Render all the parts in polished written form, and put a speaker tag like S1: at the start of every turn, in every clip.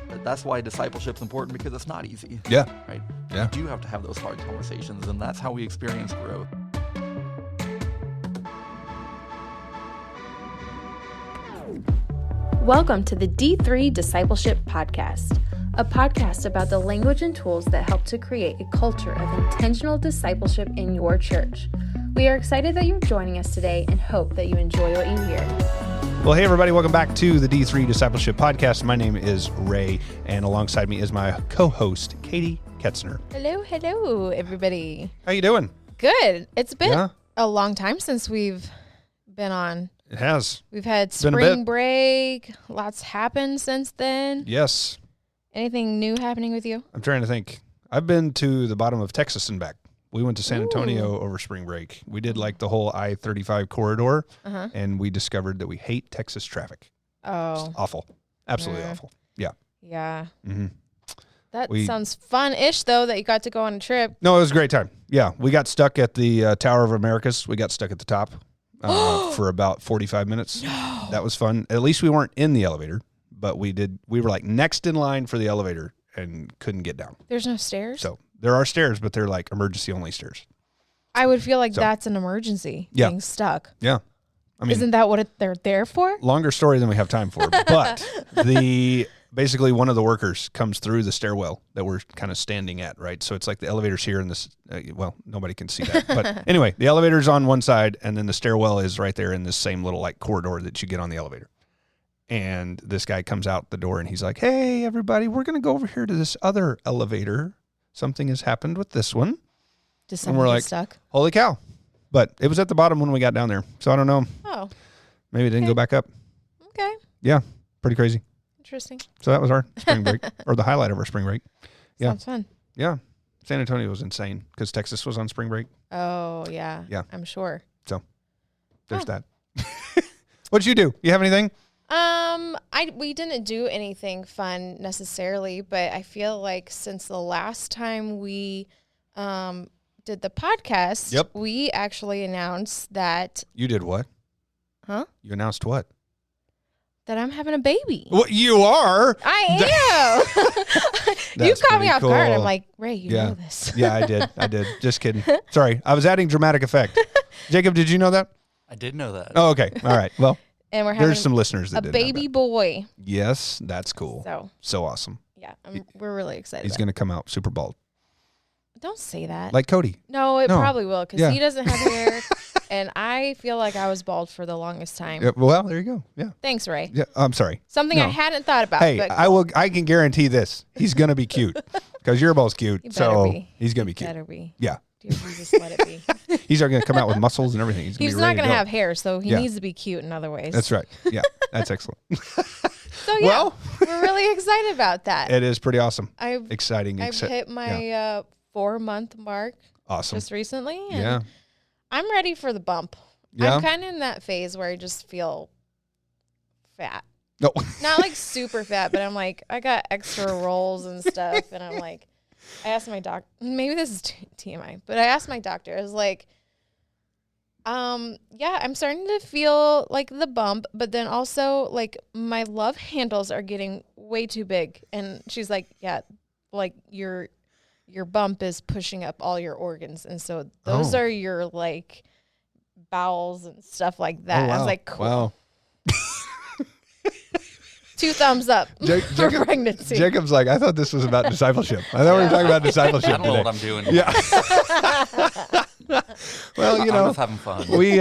S1: That's why discipleship is important, because it's not easy.
S2: Yeah.
S1: Right?
S2: Yeah.
S1: You do have to have those hard conversations, and that's how we experience growth.
S3: Welcome to the D3 Discipleship Podcast, a podcast about the language and tools that help to create a culture of intentional discipleship in your church. We are excited that you're joining us today and hope that you enjoy what you hear.
S2: Well, hey, everybody. Welcome back to the D3 Discipleship Podcast. My name is Ray, and alongside me is my co-host, Katie Ketzner.
S4: Hello, everybody.
S2: How you doing?
S4: Good. It's been
S2: Yeah.
S4: a long time since we've been on.
S2: It has.
S4: We've had
S2: been a
S4: spring
S2: bit.
S4: break. Lots happened since then.
S2: Yes.
S4: Anything new happening with you?
S2: I'm trying to think. I've been to the bottom of Texas and back. We went to San Antonio over spring break. We did like the whole I-35 corridor, and we discovered that we hate Texas traffic.
S4: Oh.
S2: It's awful. Absolutely awful. Yeah.
S4: Yeah.
S2: Mm-hmm.
S4: That sounds fun-ish, though, that you got to go on a trip.
S2: No, it was a great time. Yeah. We got stuck at the Tower of Americas. We got stuck at the top for about 45 minutes.
S4: No.
S2: That was fun. At least we weren't in the elevator, but we were like next in line for the elevator and couldn't get down.
S4: There's no stairs?
S2: So there are stairs, but they're like emergency only stairs.
S4: I would feel like that's an emergency, being stuck.
S2: Yeah. I mean,
S4: isn't that what they're there for?
S2: Longer story than we have time for, but basically one of the workers comes through the stairwell that we're kind of standing at, right? So it's like the elevator's here and this, well, nobody can see that. But anyway, the elevator's on one side and then the stairwell is right there in this same little like corridor that you get on the elevator. And this guy comes out the door and he's like, "Hey, everybody, we're going to go over here to this other elevator. Something has happened with this one."
S4: Does
S2: And
S4: someone
S2: we're
S4: get
S2: like,
S4: stuck?
S2: "Holy cow." But it was at the bottom when we got down there. So I don't know.
S4: Oh.
S2: Maybe it didn't go back up.
S4: Okay.
S2: Yeah. Pretty crazy.
S4: Interesting.
S2: So that was our spring break, or the highlight of our spring break. Yeah.
S4: Sounds fun.
S2: Yeah. San Antonio was insane because Texas was on spring break.
S4: Oh, yeah.
S2: Yeah.
S4: I'm sure.
S2: So there's that. What'd you do? You have anything?
S4: We didn't do anything fun necessarily, but I feel like since the last time we did the podcast, we actually announced that.
S2: You did what?
S4: Huh?
S2: You announced what?
S4: That I'm having a baby.
S2: What, you are?
S4: I am. You caught me off guard. I'm like, Ray, you know this.
S2: Yeah, I did. Just kidding. Sorry. I was adding dramatic effect. Jacob, did you know that?
S1: I did know that.
S2: Oh, okay. All right. Well,
S4: and we're having
S2: there's some listeners that
S4: a
S2: did
S4: baby
S2: know that.
S4: boy.
S2: Yes, that's cool. So awesome.
S4: Yeah, we're really excited.
S2: He's going to come out super bald.
S4: Don't say that.
S2: Like Cody.
S4: No, it probably will because he doesn't have hair, and I feel like I was bald for the longest time.
S2: Yeah, well, there you go. Yeah.
S4: Thanks, Ray.
S2: Yeah. I'm sorry.
S4: Something I hadn't thought about.
S2: Hey,
S4: but
S2: I can guarantee this. He's going to be cute because you're both cute.
S4: He better
S2: So
S4: be.
S2: he's going to be cute.
S4: Better be.
S2: Yeah.
S4: Dear Jesus, let it be.
S2: He's going to come out with muscles and everything.
S4: He's not going to have hair, so he needs to be cute in other ways.
S2: That's right. Yeah. That's excellent.
S4: So yeah, we're really excited about that.
S2: It is pretty awesome.
S4: Exciting. I've hit my 4-month mark.
S2: Awesome.
S4: Just recently. And
S2: yeah.
S4: I'm ready for the bump.
S2: Yeah.
S4: I'm kind of in that phase where I just feel fat.
S2: No.
S4: Not like super fat, but I'm like, I got extra rolls and stuff. And I'm like, I asked my doctor, maybe this is TMI, but I asked my doctor, I was like, yeah, I'm starting to feel like the bump, but then also like my love handles are getting way too big. And she's like, yeah, like your bump is pushing up all your organs. And so those are your like bowels and stuff like that.
S2: Oh, wow.
S4: I was like, cool.
S2: Wow.
S4: 2 thumbs up for pregnancy.
S2: Jacob's like, I thought this was about discipleship. I thought we were talking about discipleship
S1: I don't know
S2: today.
S1: what I'm doing.
S2: Yeah. Well, you know,
S1: I'm just having fun.
S2: We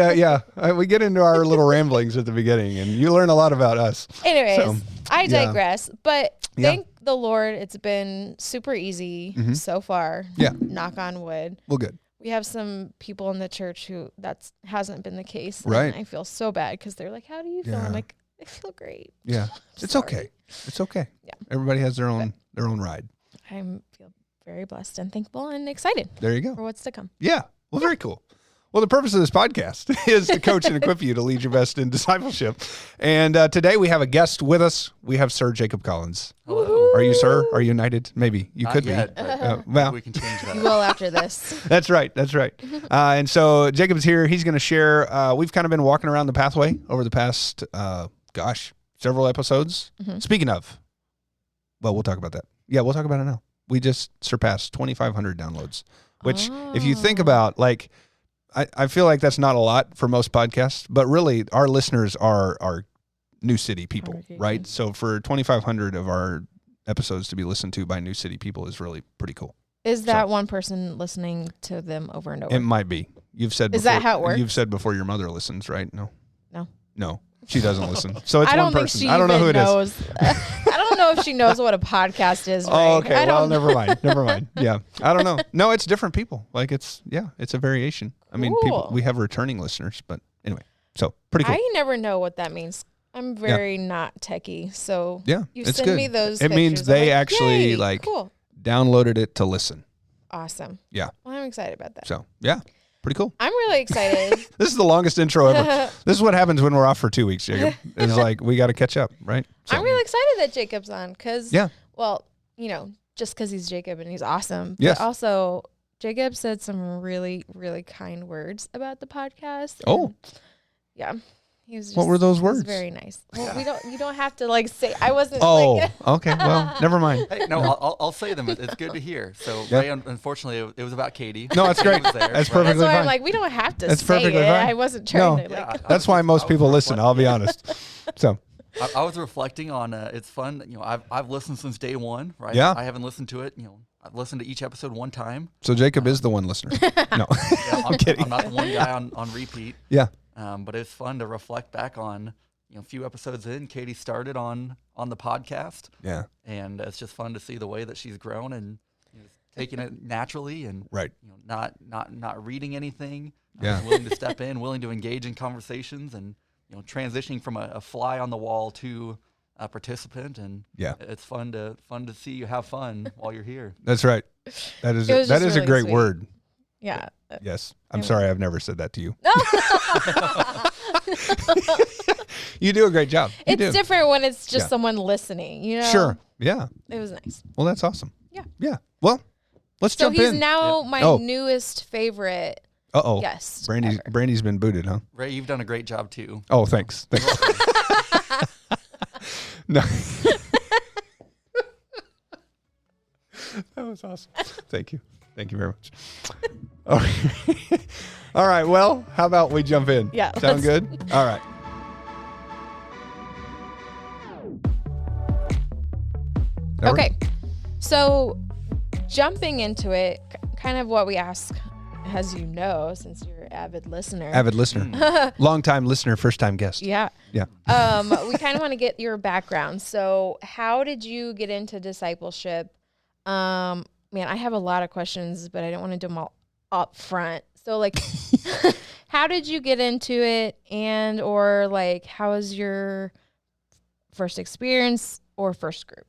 S2: get into our little ramblings at the beginning, and you learn a lot about us.
S4: Anyways,
S2: So,
S4: I digress. But
S2: Yeah.
S4: thank the Lord, it's been super easy so far.
S2: Yeah.
S4: Knock on wood.
S2: Well, good.
S4: We have some people in the church who that hasn't been the case.
S2: Right.
S4: And I feel so bad because they're like, "How do you feel?"
S2: Yeah.
S4: I'm like, "I feel great."
S2: Yeah. It's
S4: Sorry.
S2: okay. It's okay.
S4: Yeah.
S2: Everybody has their own ride.
S4: I feel very blessed and thankful and excited
S2: There you go.
S4: for what's to come.
S2: Yeah. Well, very cool. Well, the purpose of this podcast is to coach and equip you to lead your best in discipleship. And today we have a guest with us. We have Sir Jacob Collins.
S1: Hello.
S2: Are you Sir? Are you united? Maybe. You
S1: Not
S2: could
S1: yet,
S2: be.
S1: but
S2: Well,
S1: we can change that.
S4: You will after this.
S2: that's right. That's right. And so Jacob's here. He's going to share. We've kind of been walking around the pathway over the past, several episodes. Speaking of, well, we'll talk about that. Yeah, we'll talk about it now. We just surpassed 2,500 downloads, which if you think about, like, I feel like that's not a lot for most podcasts, but really our listeners are New City people, right? So for 2,500 of our episodes to be listened to by New City people is really pretty cool.
S4: Is that one person listening to them over and over?
S2: It might be. You've said
S4: Is
S2: before,
S4: that how it works?
S2: You've said before your mother listens, right? No.
S4: No.
S2: She doesn't listen. So it's
S4: I
S2: one
S4: don't
S2: person.
S4: think she
S2: I don't know who it
S4: knows.
S2: is.
S4: I don't know if she knows what a podcast is.
S2: Oh,
S4: Ray.
S2: okay.
S4: I
S2: Well,
S4: don't
S2: never mind. Never mind. Yeah. I don't know. No, it's different people. Like it's a variation. I mean,
S4: Cool.
S2: we have returning listeners, but anyway, so pretty cool.
S4: I never know what that means. I'm very not techie, so
S2: Yeah,
S4: you
S2: it's
S4: send
S2: good.
S4: me those.
S2: It means
S4: pictures, I'm
S2: they
S4: like,
S2: actually
S4: "Yay,
S2: like
S4: cool,
S2: downloaded it to listen.
S4: awesome.
S2: Yeah.
S4: Well, I'm excited about that.
S2: So yeah, pretty cool.
S4: I'm really excited.
S2: This is the longest intro ever. This is what happens when we're off for 2 weeks, Jacob. It's like we got to catch up, right? So,
S4: I'm really excited that Jacob's on because,
S2: Yeah.
S4: well, just because he's Jacob and he's awesome.
S2: Yes.
S4: But also, Jacob said some really, really kind words about the podcast.
S2: Oh.
S4: and, yeah. He was just,
S2: What were those
S4: he was
S2: words?
S4: very nice. Well, you don't have to like say. I wasn't.
S2: Oh,
S4: Like,
S2: okay. Well, never mind.
S1: Hey, no, I'll say them. It's good to hear. So,
S2: Yeah.
S1: Ray, unfortunately, it was about Katie.
S2: No, it's great.
S1: He was there,
S2: That's
S1: right?
S2: perfectly
S4: that's why
S2: fine.
S4: I'm like, we don't have to
S2: That's
S4: say
S2: perfectly
S4: it.
S2: fine.
S4: I wasn't trying
S2: No.
S4: to like.
S2: That's why most people listen. I'll be honest. So
S1: I was reflecting on it's fun. I've listened since day one, right?
S2: Yeah.
S1: I haven't listened to it. I've listened to each episode one time.
S2: so Jacob is the one listener. No.
S1: Yeah, I'm
S2: kidding.
S1: I'm not the one guy on repeat.
S2: Yeah.
S1: But it's fun to reflect back on. A few episodes in, Katie started on the podcast,
S2: Yeah.
S1: and it's just fun to see the way that she's grown and taking it naturally and
S2: Right.
S1: not reading anything.
S2: Yeah.
S1: Willing to step in, willing to engage in conversations, and transitioning from a fly on the wall to a participant. And
S2: Yeah.
S1: it's fun to see you have fun while you're here.
S2: That's right. That is
S4: It was
S2: that
S4: just
S2: is a
S4: really
S2: great
S4: sweet.
S2: word.
S4: Yeah.
S2: Yes. I'm
S4: Yeah.
S2: sorry I've never said that to you. You do a great job. You
S4: It's
S2: do.
S4: different when it's just
S2: Yeah.
S4: someone listening.
S2: Sure. Yeah.
S4: It was nice.
S2: Well, that's awesome.
S4: Yeah.
S2: Yeah. Well, let's
S4: So
S2: jump
S4: he's
S2: in.
S4: now my
S2: Oh.
S4: newest favorite
S2: Uh-oh.
S4: guest.
S2: Brandy's
S4: ever.
S2: Brandy's been booted, huh?
S1: Ray, you've done a great job too.
S2: Oh, thanks. Thanks. No. That was awesome. Thank you. Thank you very much. Okay. All right. Well, how about we jump in?
S4: Yeah,
S2: Sound good? All right. That work?
S4: Okay. So jumping into it, kind of what we ask, as you know, since you're an avid listener.
S2: Avid listener. Long time listener, first time guest.
S4: Yeah.
S2: Yeah.
S4: We kind of want to get your background. So how did you get into discipleship? Man, I have a lot of questions, but I don't want to do them all up front. So like, how did you get into it? And, or like, how was your first experience or first group?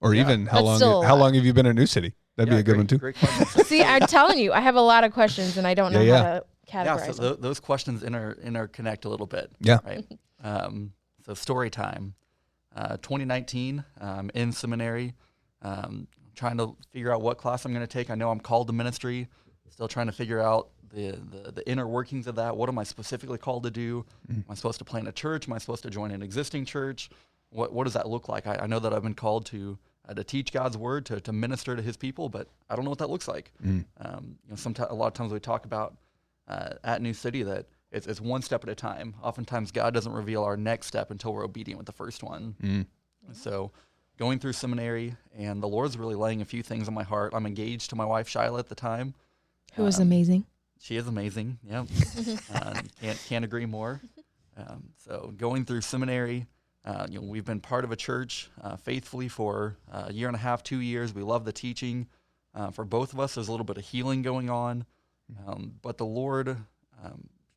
S2: Or
S1: Yeah.
S2: even how
S4: That's still a
S2: long
S4: lot.
S2: have you been in New City? That'd be a good
S1: great,
S2: one too.
S1: Great question.
S4: See, I'm telling you, I have a lot of questions and I don't know
S2: Yeah,
S4: how to
S1: Yeah,
S4: categorize
S1: so
S4: them.
S1: those questions interconnect a little bit.
S2: Yeah.
S1: Right. So story time. 2019, in seminary, trying to figure out what class I'm going to take. I know I'm called to ministry. Still trying to figure out the inner workings of that. What am I specifically called to do? Am I supposed to plant a church? Am I supposed to join an existing church? What does that look like? I know that I've been called to teach God's word, to minister to His people, but I don't know what that looks like. Sometimes, a lot of times we talk about at New City that it's one step at a time. Oftentimes, God doesn't reveal our next step until we're obedient with the first one. So, going through seminary, and the Lord's really laying a few things on my heart. I'm engaged to my wife Shyla at the time.
S4: Who was amazing.
S1: She is amazing. Yep. Can't agree more. So going through seminary, we've been part of a church faithfully for a year and a half, 2 years. We love the teaching. For both of us, there's a little bit of healing going on. But the Lord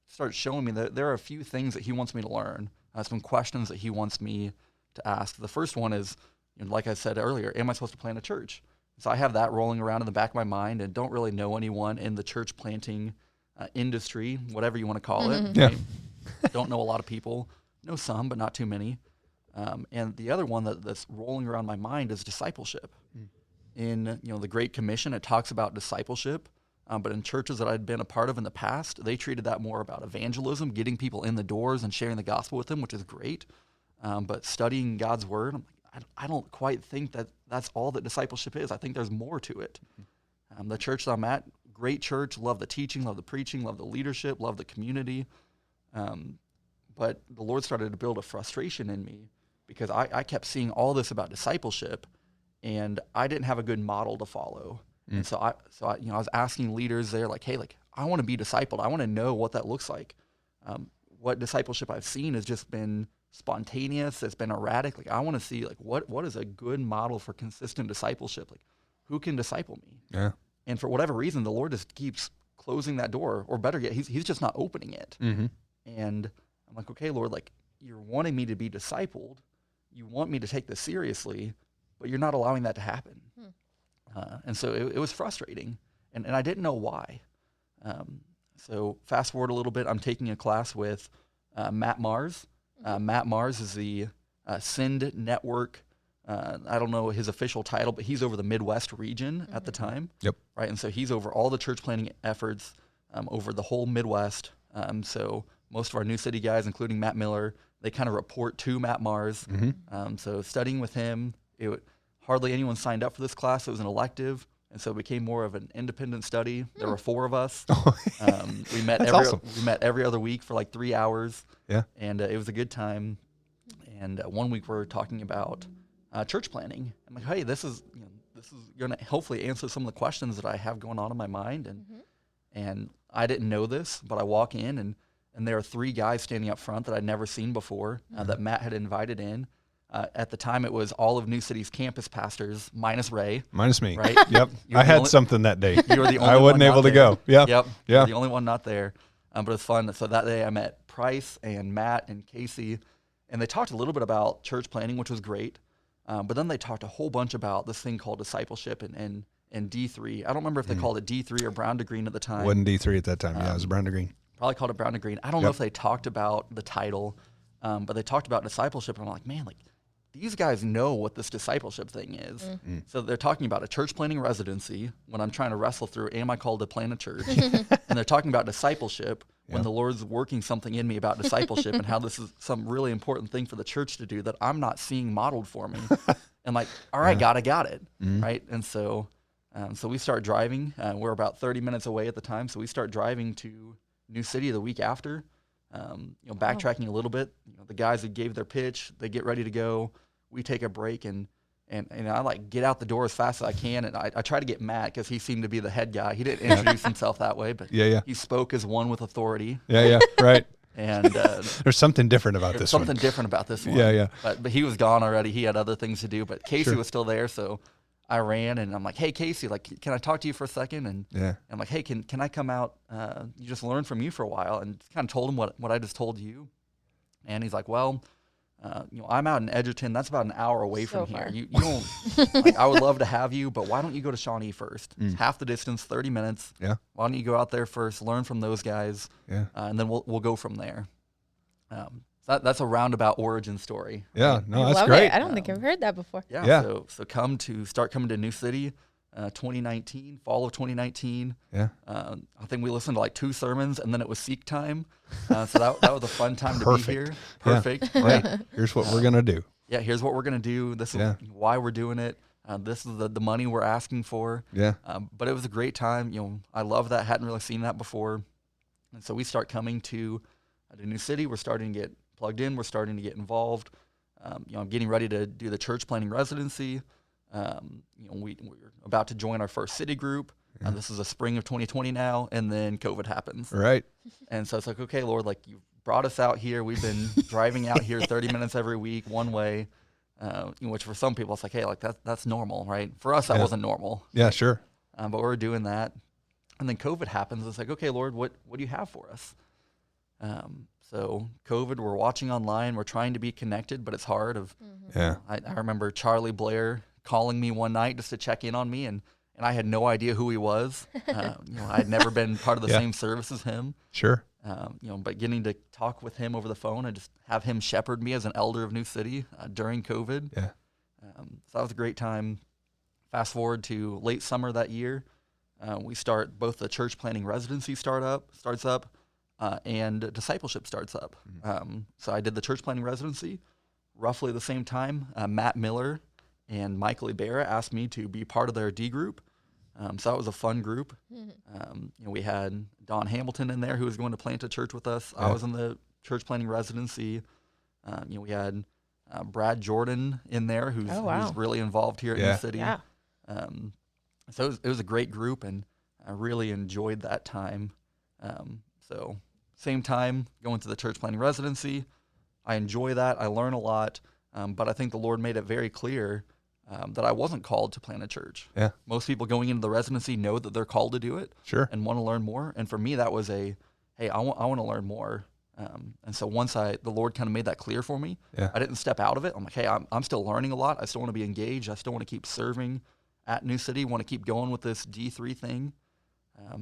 S1: starts showing me that there are a few things that He wants me to learn, some questions that He wants me to ask. The first one is, like I said earlier, am I supposed to plant a church? So I have that rolling around in the back of my mind and don't really know anyone in the church planting industry, whatever you want to call it.
S2: Yeah.
S1: Right? Don't know a lot of people. Know some, but not too many. And the other one that's rolling around my mind is discipleship. In the Great Commission, it talks about discipleship, but in churches that I'd been a part of in the past, they treated that more about evangelism, getting people in the doors and sharing the gospel with them, which is great. But studying God's word, I'm like, I don't quite think that that's all that discipleship is. I think there's more to it. The church that I'm at, great church, love the teaching, love the preaching, love the leadership, love the community. But the Lord started to build a frustration in me because I kept seeing all this about discipleship, and I didn't have a good model to follow. And so I was asking leaders there, like, hey, like, I want to be discipled. I want to know what that looks like. What discipleship I've seen has just been spontaneous. It's been erratic. Like, I want to see, like, what is a good model for consistent discipleship? Like, who can disciple me?
S2: Yeah.
S1: And for whatever reason, the Lord just keeps closing that door, or better yet, he's just not opening it.
S2: Mm-hmm.
S1: And I'm like, okay, Lord, like, you're wanting me to be discipled. You want me to take this seriously, but you're not allowing that to happen. And so it was frustrating, and I didn't know why. So fast forward a little bit, I'm taking a class with Matt Mars. Matt Mars is the Send Network. I don't know his official title, but he's over the Midwest region at the time.
S2: Yep.
S1: Right, and so he's over all the church planting efforts over the whole Midwest. So most of our New City guys, including Matt Miller, they kind of report to Matt Mars. So studying with him, hardly anyone signed up for this class. It was an elective, and so it became more of an independent study. There were 4 of us. We met we met every other week for like 3 hours.
S2: Yeah.
S1: And it was a good time. And one week we were talking about church planting. I'm like, hey, this is going to hopefully answer some of the questions that I have going on in my mind. And I didn't know this, but I walk in and there are 3 guys standing up front that I'd never seen before that Matt had invited in. At the time, it was all of New City's campus pastors, minus Ray.
S2: Minus me.
S1: Right?
S2: Yep. I had something that day.
S1: You were the only
S2: I wasn't
S1: one
S2: able
S1: not
S2: to
S1: there.
S2: go. Yep.
S1: Yep.
S2: Yeah.
S1: You were the only one not there. But it was fun. So that day I met Price and Matt and Casey, and they talked a little bit about church planting, which was great. But then they talked a whole bunch about this thing called discipleship and D3. I don't remember if they called it D3 or Brown to Green at the time.
S2: Wasn't D3 at that time. Yeah, it was Brown to Green.
S1: Probably called it Brown to Green. I don't know if they talked about the title, but they talked about discipleship, and I'm like, man, like, these guys know what this discipleship thing is. So they're talking about a church planting residency when I'm trying to wrestle through, am I called to plant a church? And they're talking about discipleship when the Lord's working something in me about discipleship and how this is some really important thing for the church to do that I'm not seeing modeled for me. And like, all right, God, I got it. Right. And so we start driving. We're about 30 minutes away at the time. So we start driving to New City the week after. Backtracking a little bit, the guys that gave their pitch, they get ready to go. We take a break and I like get out the door as fast as I can. And I try to get Matt because he seemed to be the head guy. He didn't introduce himself that way, but he spoke as one with authority.
S2: Yeah, right.
S1: And
S2: there's something different about this one.
S1: Something different about this one.
S2: Yeah.
S1: But he was gone already. He had other things to do. But Casey was still there, so I ran and I'm like, hey, Casey, like, can I talk to you for a second? And I'm like, hey, can I come out? You just learn from you for a while, and kind of told him what I just told you. And he's like, well, I'm out in Edgerton. That's about an hour away from here. You don't. Like, I would love to have you, but why don't you go to Shawnee first? It's half the distance, 30 minutes.
S2: Yeah.
S1: Why don't you go out there first, learn from those guys, and then we'll go from there. That's a roundabout origin story.
S2: Yeah, no, that's
S4: Love
S2: great.
S4: It. I don't think I've heard that before.
S2: Yeah.
S1: So start coming to New City, 2019, fall of 2019.
S2: Yeah.
S1: I think we listened to like 2 sermons, and then it was Seek time. So that was a fun time to be here. Perfect.
S2: Yeah.
S1: Right.
S2: Here's what we're gonna do.
S1: Yeah. Here's what we're gonna do. This is why we're doing it. This is the money we're asking for.
S2: Yeah.
S1: But it was a great time. I love that. Hadn't really seen that before. And so we start coming to New City. We're starting to get plugged in. We're starting to get involved. I'm getting ready to do the church planting residency. We're about to join our first city group. This is the spring of 2020 now, and then COVID happens.
S2: Right.
S1: And so it's like, okay, Lord, like, you brought us out here. We've been driving out here 30 minutes every week, one way, which for some people it's like, hey, like that's normal, right? For us, that wasn't normal.
S2: Yeah, sure.
S1: But we're doing that. And then COVID happens. It's like, okay, Lord, what do you have for us? So COVID, we're watching online. We're trying to be connected, but it's hard. I remember Charlie Blair calling me one night just to check in on me, and I had no idea who he was. I had never been part of the same service as him.
S2: Sure.
S1: But getting to talk with him over the phone and just have him shepherd me as an elder of New City during COVID.
S2: Yeah.
S1: So that was a great time. Fast forward to late summer that year, we start both the church planting residency starts up, and discipleship starts up. So I did the church planting residency. roughly the same time, Matt Miller and Michael Ibarra asked me to be part of their D group. So that was a fun group. We had Don Hamilton in there who was going to plant a church with us. I was in the church planting residency. We had Brad Jordan in there who's really involved here at New City.
S4: Yeah.
S1: So it was a great group, and I really enjoyed that time. So same time going to the church planting residency. I enjoy that. I learn a lot. But I think the Lord made it very clear that I wasn't called to plant a church.
S2: Yeah.
S1: Most people going into the residency know that they're called to do it.
S2: Sure.
S1: And want to learn more. And for me, that was hey, I want to learn more. And so once the Lord kind of made that clear for me, I didn't step out of it. I'm like, hey, I'm still learning a lot. I still want to be engaged. I still want to keep serving at New City, want to keep going with this D3 thing.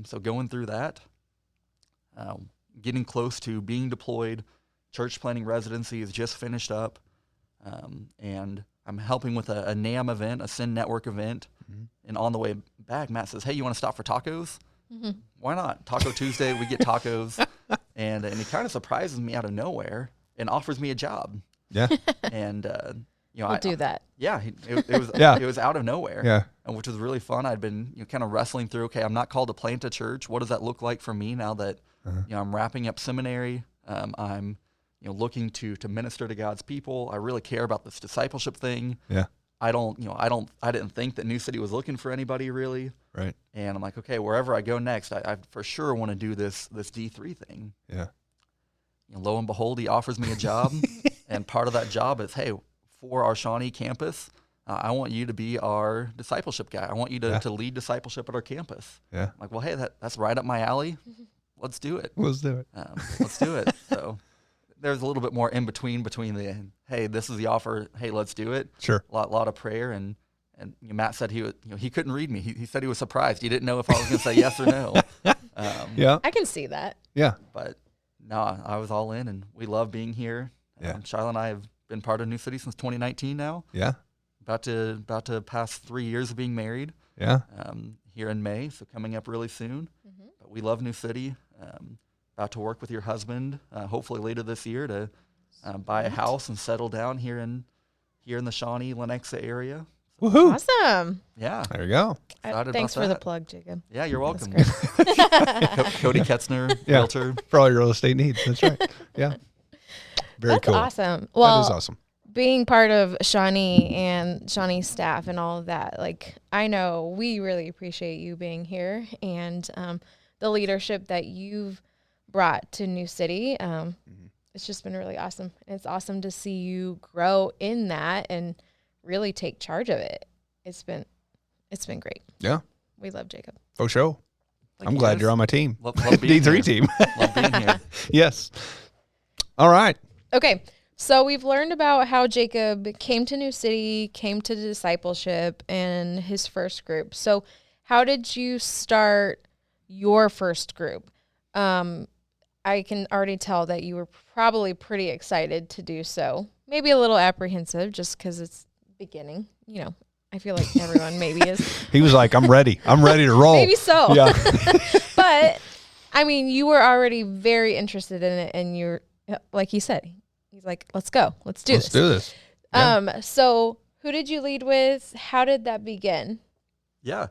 S1: So going through that, getting close to being deployed, church planting residency is just finished up. And I'm helping with a NAM event, a Sin Network event. And on the way back, Matt says, hey, you want to stop for tacos? Why not? Taco Tuesday, we get tacos. And he kind of surprises me out of nowhere and offers me a job.
S2: Yeah.
S1: And,
S4: We'll do that.
S1: Yeah. It was,
S2: Yeah.
S1: it was out of nowhere.
S2: Yeah.
S1: And which was really fun. I'd been kind of wrestling through, okay, I'm not called to plant a church. What does that look like for me now that, I'm wrapping up seminary? I'm, looking to minister to God's people. I really care about this discipleship thing.
S2: Yeah.
S1: I didn't think that New City was looking for anybody really.
S2: Right.
S1: And I'm like, okay, wherever I go next, I for sure want to do this D3 thing.
S2: Yeah.
S1: Lo and behold, he offers me a job. And part of that job is, hey, for our Shawnee campus, I want you to be our discipleship guy. I want you to lead discipleship at our campus.
S2: Yeah.
S1: I'm like, well, hey, that's right up my alley. Let's do it.
S2: Let's do it.
S1: Let's do it. So there's a little bit more in between the, hey, this is the offer. Hey, let's do it.
S2: Sure.
S1: A lot of prayer. And Matt said he couldn't read me. He said he was surprised. He didn't know if I was going to say yes or no.
S2: Yeah.
S4: I can see that.
S2: Yeah.
S1: But no, I was all in, and we love being here.
S2: Yeah.
S1: Shiloh and I have been part of New City since 2019 now.
S2: Yeah.
S1: About to pass 3 years of being married.
S2: Yeah.
S1: Here in May, so coming up really soon. But we love New City. About to work with your husband, hopefully later this year, to buy a house and settle down here in the Shawnee, Lenexa area.
S2: Woohoo.
S4: Awesome.
S1: Yeah.
S2: There you go.
S1: Excited
S4: Thanks
S1: about
S4: for the
S1: that.
S4: plug, Jacob.
S1: Yeah, you're welcome.
S4: That's
S1: Cody Ketzner,
S2: Yeah.
S1: realtor.
S2: For all your real estate needs. That's right. Yeah. Very
S4: That's
S2: cool.
S4: awesome. Well,
S2: that is awesome.
S4: being part of Shawnee and Shawnee's staff and all of that, like, I know we really appreciate you being here and the leadership that you've brought to New City. It's just been really awesome. And it's awesome to see you grow in that and really take charge of it. It's been great.
S2: Yeah.
S4: We love Jacob.
S2: For sure.
S1: Thank
S2: I'm
S1: you,
S2: glad
S1: guys.
S2: you're on my team.
S1: Love being
S2: D3
S1: here.
S2: team.
S1: Love being here.
S2: Yes. All right.
S4: Okay, so we've learned about how Jacob came to New City, came to discipleship, and his first group. So how did you start your first group? I can already tell that you were probably pretty excited to do so. Maybe a little apprehensive just because it's beginning. I feel like everyone maybe is.
S2: He was like, I'm ready. I'm ready to roll.
S4: Maybe so.
S2: Yeah.
S4: But, I mean, you were already very interested in it, and you're, like he said, he's like, let's go. Let's do
S2: Let's do this. Yeah.
S4: So who did you lead with? How did that begin?
S1: Yeah.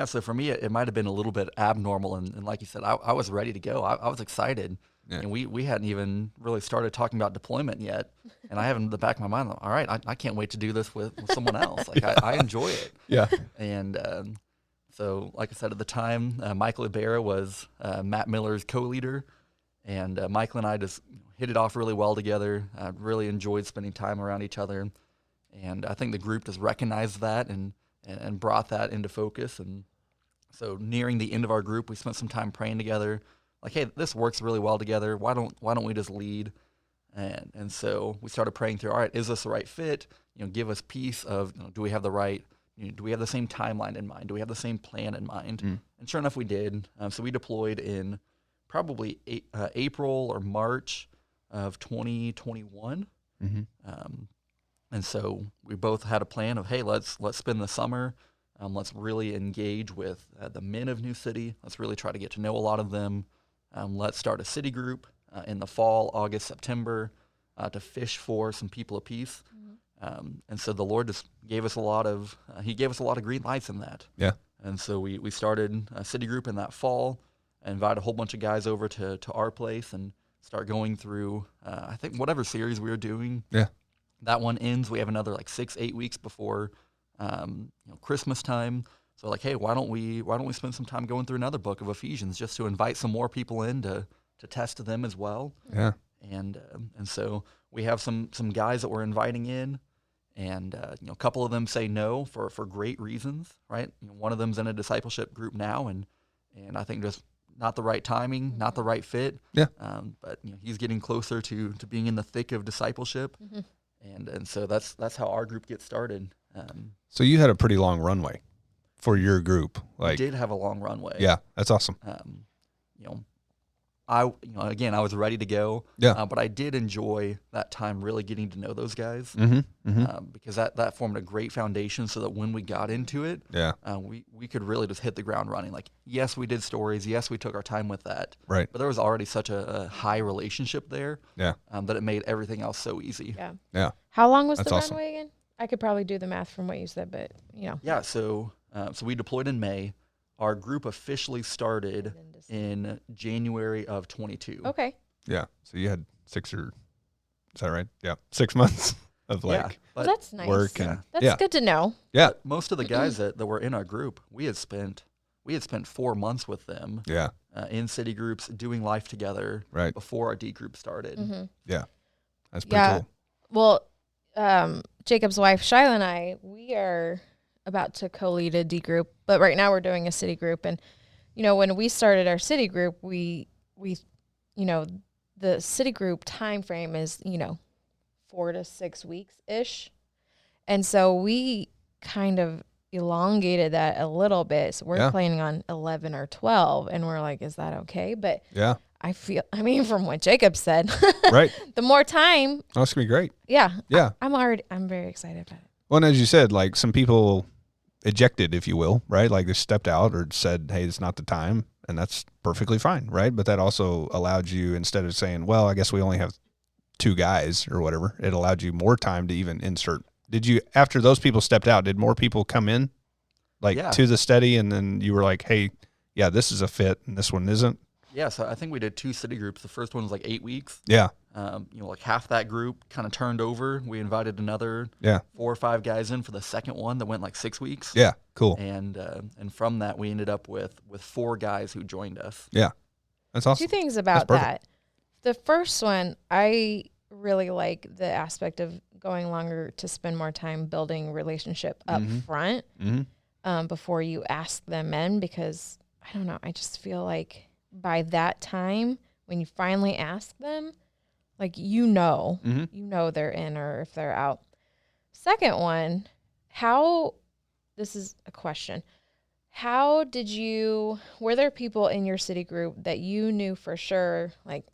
S1: So for me, it might have been a little bit abnormal. And like you said, I was ready to go. I was excited.
S2: Yeah.
S1: And we hadn't even really started talking about deployment yet. And I have in the back of my mind, all right, I can't wait to do this with someone else. Like, I enjoy it.
S2: Yeah.
S1: And so, like I said, at the time, Michael Ibarra was Matt Miller's co-leader. And Michael and I just hit it off really well together. I really enjoyed spending time around each other. And I think the group just recognized that and brought that into focus. And so nearing the end of our group, we spent some time praying together. Like, hey, this works really well together. Why don't we just lead? And so we started praying through, all right, is this the right fit? Give us peace of, do we have the right, do we have the same timeline in mind? Do we have the same plan in mind? And sure enough, we did. So we deployed in probably April or March of 2021. And so we both had a plan of, hey, let's spend the summer. Let's really engage with the men of New City. Let's really try to get to know a lot of them. Let's start a city group in the fall, August, September. to fish for some people apiece. And so the Lord just gave us a lot of green lights in that.
S2: Yeah.
S1: And so we started a city group in that fall, invited a whole bunch of guys over to our place and start going through, I think whatever series we were doing.
S2: Yeah.
S1: That one ends. We have another like 6-8 weeks before, Christmas time. So like, hey, why don't we spend some time going through another book of Ephesians just to invite some more people in to test them as well.
S2: Yeah.
S1: And so we have some guys that we're inviting in, and a couple of them say no for great reasons, right? One of them's in a discipleship group now, and I think just not the right timing, not the right fit.
S2: Yeah.
S1: But he's getting closer to being in the thick of discipleship, and so that's how our group gets started.
S2: So you had a pretty long runway for your group.
S1: We did have a long runway.
S2: Yeah, that's awesome.
S1: I was ready to go.
S2: Yeah.
S1: But I did enjoy that time really getting to know those guys, because that formed a great foundation so that when we got into it,
S2: Yeah.
S1: we could really just hit the ground running. Like, yes, we did stories. Yes, we took our time with that.
S2: Right.
S1: But there was already such a high relationship there,
S2: Yeah.
S1: that it made everything else so easy.
S4: Yeah.
S2: Yeah.
S4: How long was
S2: That's
S4: the
S2: awesome.
S4: runway again? I could probably do the math from what you said, but
S1: Yeah. So we deployed in May. Our group officially started in January of 22.
S4: Okay.
S2: Yeah. So you had is that right? Yeah. 6 months of
S1: Yeah,
S2: like
S1: but
S4: Well, that's nice.
S2: work and
S4: That's
S2: yeah.
S4: good to know.
S2: Yeah.
S1: most of the guys that were in our group, we had spent 4 months with them
S2: Yeah.
S1: in city groups doing life together
S2: Right.
S1: before our D group started.
S2: Yeah. That's pretty
S4: Yeah.
S2: cool.
S4: Well, Jacob's wife, Shyla, and I, we are about to co-lead a D group, but right now we're doing a city group. And, when we started our city group, we the city group time frame is, 4 to 6 weeks-ish. And so we kind of elongated that a little bit. So we're
S2: Yeah.
S4: planning on 11 or 12. And we're like, is that okay? But
S2: Yeah.
S4: from what Jacob said,
S2: Right.
S4: the more time,
S2: Oh, it's gonna be great.
S4: yeah.
S2: Yeah.
S4: I'm very excited about it.
S2: Well, and as you said, like some people ejected, if you will, right? Like they stepped out or said, hey, it's not the time. And that's perfectly fine, right? But that also allowed you, instead of saying, well, I guess we only have 2 guys or whatever, it allowed you more time to even insert. Did you, after those people stepped out, did more people come in
S1: Yeah.
S2: to the study, and then you were like, hey, yeah, this is a fit and this one isn't?
S1: Yeah, so I think we did 2 city groups. The first one was like 8 weeks.
S2: Yeah.
S1: Like half that group kind of turned over. We invited another
S2: Yeah.
S1: 4 or 5 guys in for the second one that went like 6 weeks.
S2: Yeah. Cool.
S1: And from that, we ended up with 4 guys who joined us.
S2: Yeah. That's awesome.
S4: 2 things about
S2: perfect.
S4: that. The first one, I really like the aspect of going longer to spend more time building relationship up front before you ask them in, because I don't know, I just feel like by that time when you finally ask them, like you know they're in or if they're out. Second one, this is a question. How were there people in your city group that you knew for sure, like,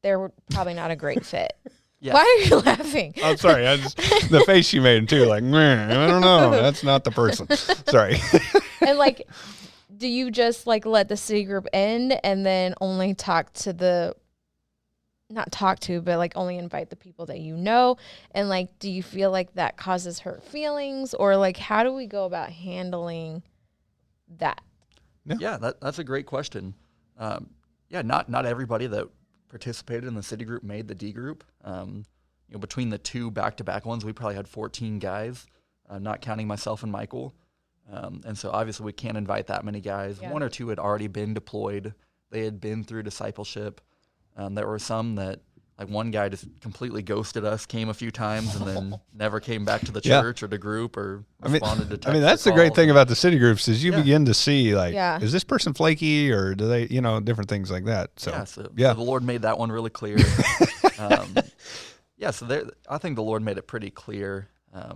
S4: they're probably not a great fit?
S1: Yeah.
S4: Why are you laughing?
S2: I'm sorry. The face you made too, like, "Meh, I don't know. That's not the person." Sorry.
S4: And like, do you just like let the city group end and then only but like only invite the people that you know? And like, do you feel like that causes hurt feelings, or like, how do we go about handling that?
S1: Yeah, that's a great question. Not everybody that participated in the city group made the D group. Between the 2 back-to-back ones, we probably had 14 guys, not counting myself and Michael. And so obviously we can't invite that many guys.
S4: Yeah.
S1: 1 or 2 had already been deployed. They had been through discipleship. There were some that, like one guy just completely ghosted us, came a few times, and then never came back to the
S2: Yeah.
S1: church or the group or responded to text.
S2: I mean, that's
S1: or
S2: the great
S1: calls.
S2: thing about the city groups is you
S1: Yeah.
S2: begin to see, like,
S4: Yeah.
S2: is this person flaky, or do they, different things like that. So,
S1: So
S2: yeah.
S1: the Lord made that one really clear. I think the Lord made it pretty clear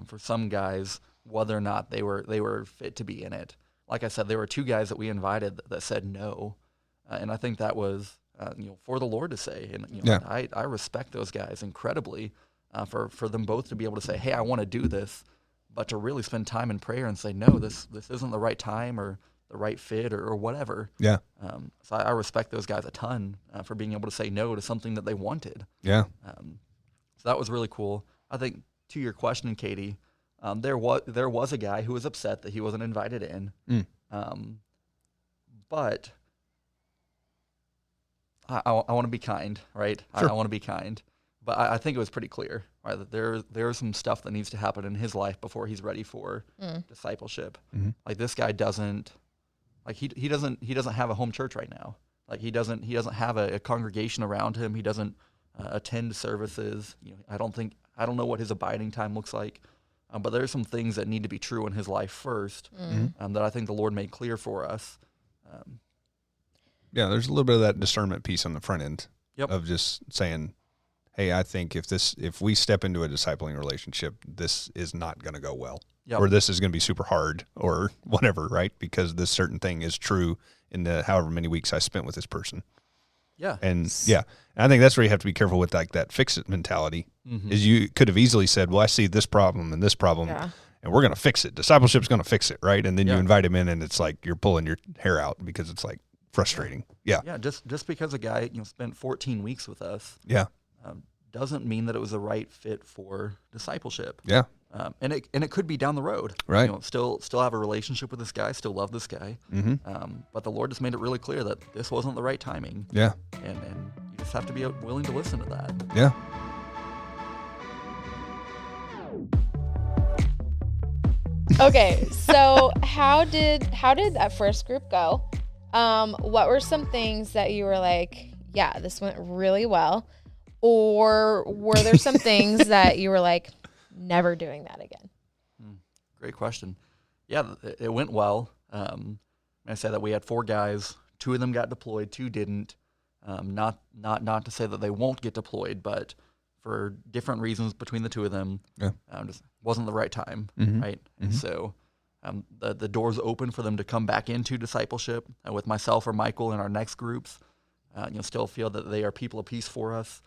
S1: for some guys whether or not they were fit to be in it. Like I said, there were 2 guys that we invited that said no, and I think that was for the Lord to say. And
S2: Yeah.
S1: I respect those guys incredibly for them both to be able to say, hey, I want to do this, but to really spend time in prayer and say, no, this isn't the right time, or the right fit or whatever.
S2: Yeah.
S1: So I respect those guys a ton for being able to say no to something that they wanted.
S2: Yeah.
S1: So that was really cool. I think to your question, Katie, there was a guy who was upset that he wasn't invited in. But I want to be kind, right?
S2: Sure.
S1: I want to be kind. But I think it was pretty clear, right, that there's some stuff that needs to happen in his life before he's ready for discipleship.
S2: Mm-hmm.
S1: Like this guy doesn't, like he doesn't have a home church right now. Like he doesn't have a congregation around him. He doesn't attend services. I don't know what his abiding time looks like. But there's some things that need to be true in his life first that I think the Lord made clear for us.
S2: Yeah, there's a little bit of that discernment piece on the front end
S1: Yep.
S2: of just saying, hey, I think if we step into a discipling relationship, this is not going to go well,
S1: Yep.
S2: or this is going to be super hard or whatever, right? Because this certain thing is true in the however many weeks I spent with this person.
S1: Yeah.
S2: And I think that's where you have to be careful with like that fix it mentality.
S1: Mm-hmm.
S2: Is you could have easily said, well, I see this problem and this problem, and we're going to fix it. Discipleship's going to fix it, right? And then you invite him in, and it's like you're pulling your hair out because it's like frustrating. Yeah.
S1: Yeah. Just because a guy spent 14 weeks with us,
S2: Yeah.
S1: doesn't mean that it was the right fit for discipleship.
S2: Yeah.
S1: And it could be down the road.
S2: Right.
S1: Still have a relationship with this guy, still love this guy.
S2: Mm-hmm.
S1: But the Lord just made it really clear that this wasn't the right timing.
S2: Yeah.
S1: And you just have to be willing to listen to that.
S2: Yeah.
S4: Okay, so how did that first group go? What were some things that you were like, yeah, this went really well? Or were there some things that you were like, never doing that again?
S1: Great question. Yeah, it went well. I said that we had 4 guys. 2 of them got deployed, 2 didn't. Not to say that they won't get deployed, but for different reasons between the 2 of them, just wasn't the right time, right? And so the doors open for them to come back into discipleship with myself or Michael in our next groups. Still feel that they are people of peace for us,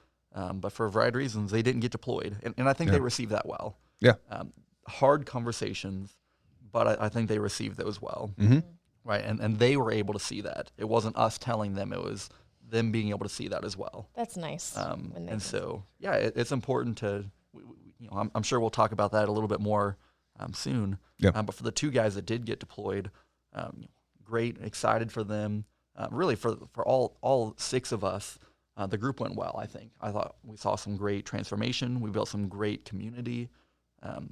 S1: but for a variety of reasons, they didn't get deployed, and I think they received that well.
S2: Yeah.
S1: Hard conversations, but I think they received those well, right? And they were able to see that. It wasn't us telling them; it was them being able to see that as well.
S4: That's nice.
S1: And so, yeah, it's important to, I'm sure we'll talk about that a little bit more soon.
S2: Yep.
S1: But for the 2 guys that did get deployed, great, excited for them. Really, for all 6 of us, the group went well, I think. I thought we saw some great transformation. We built some great community.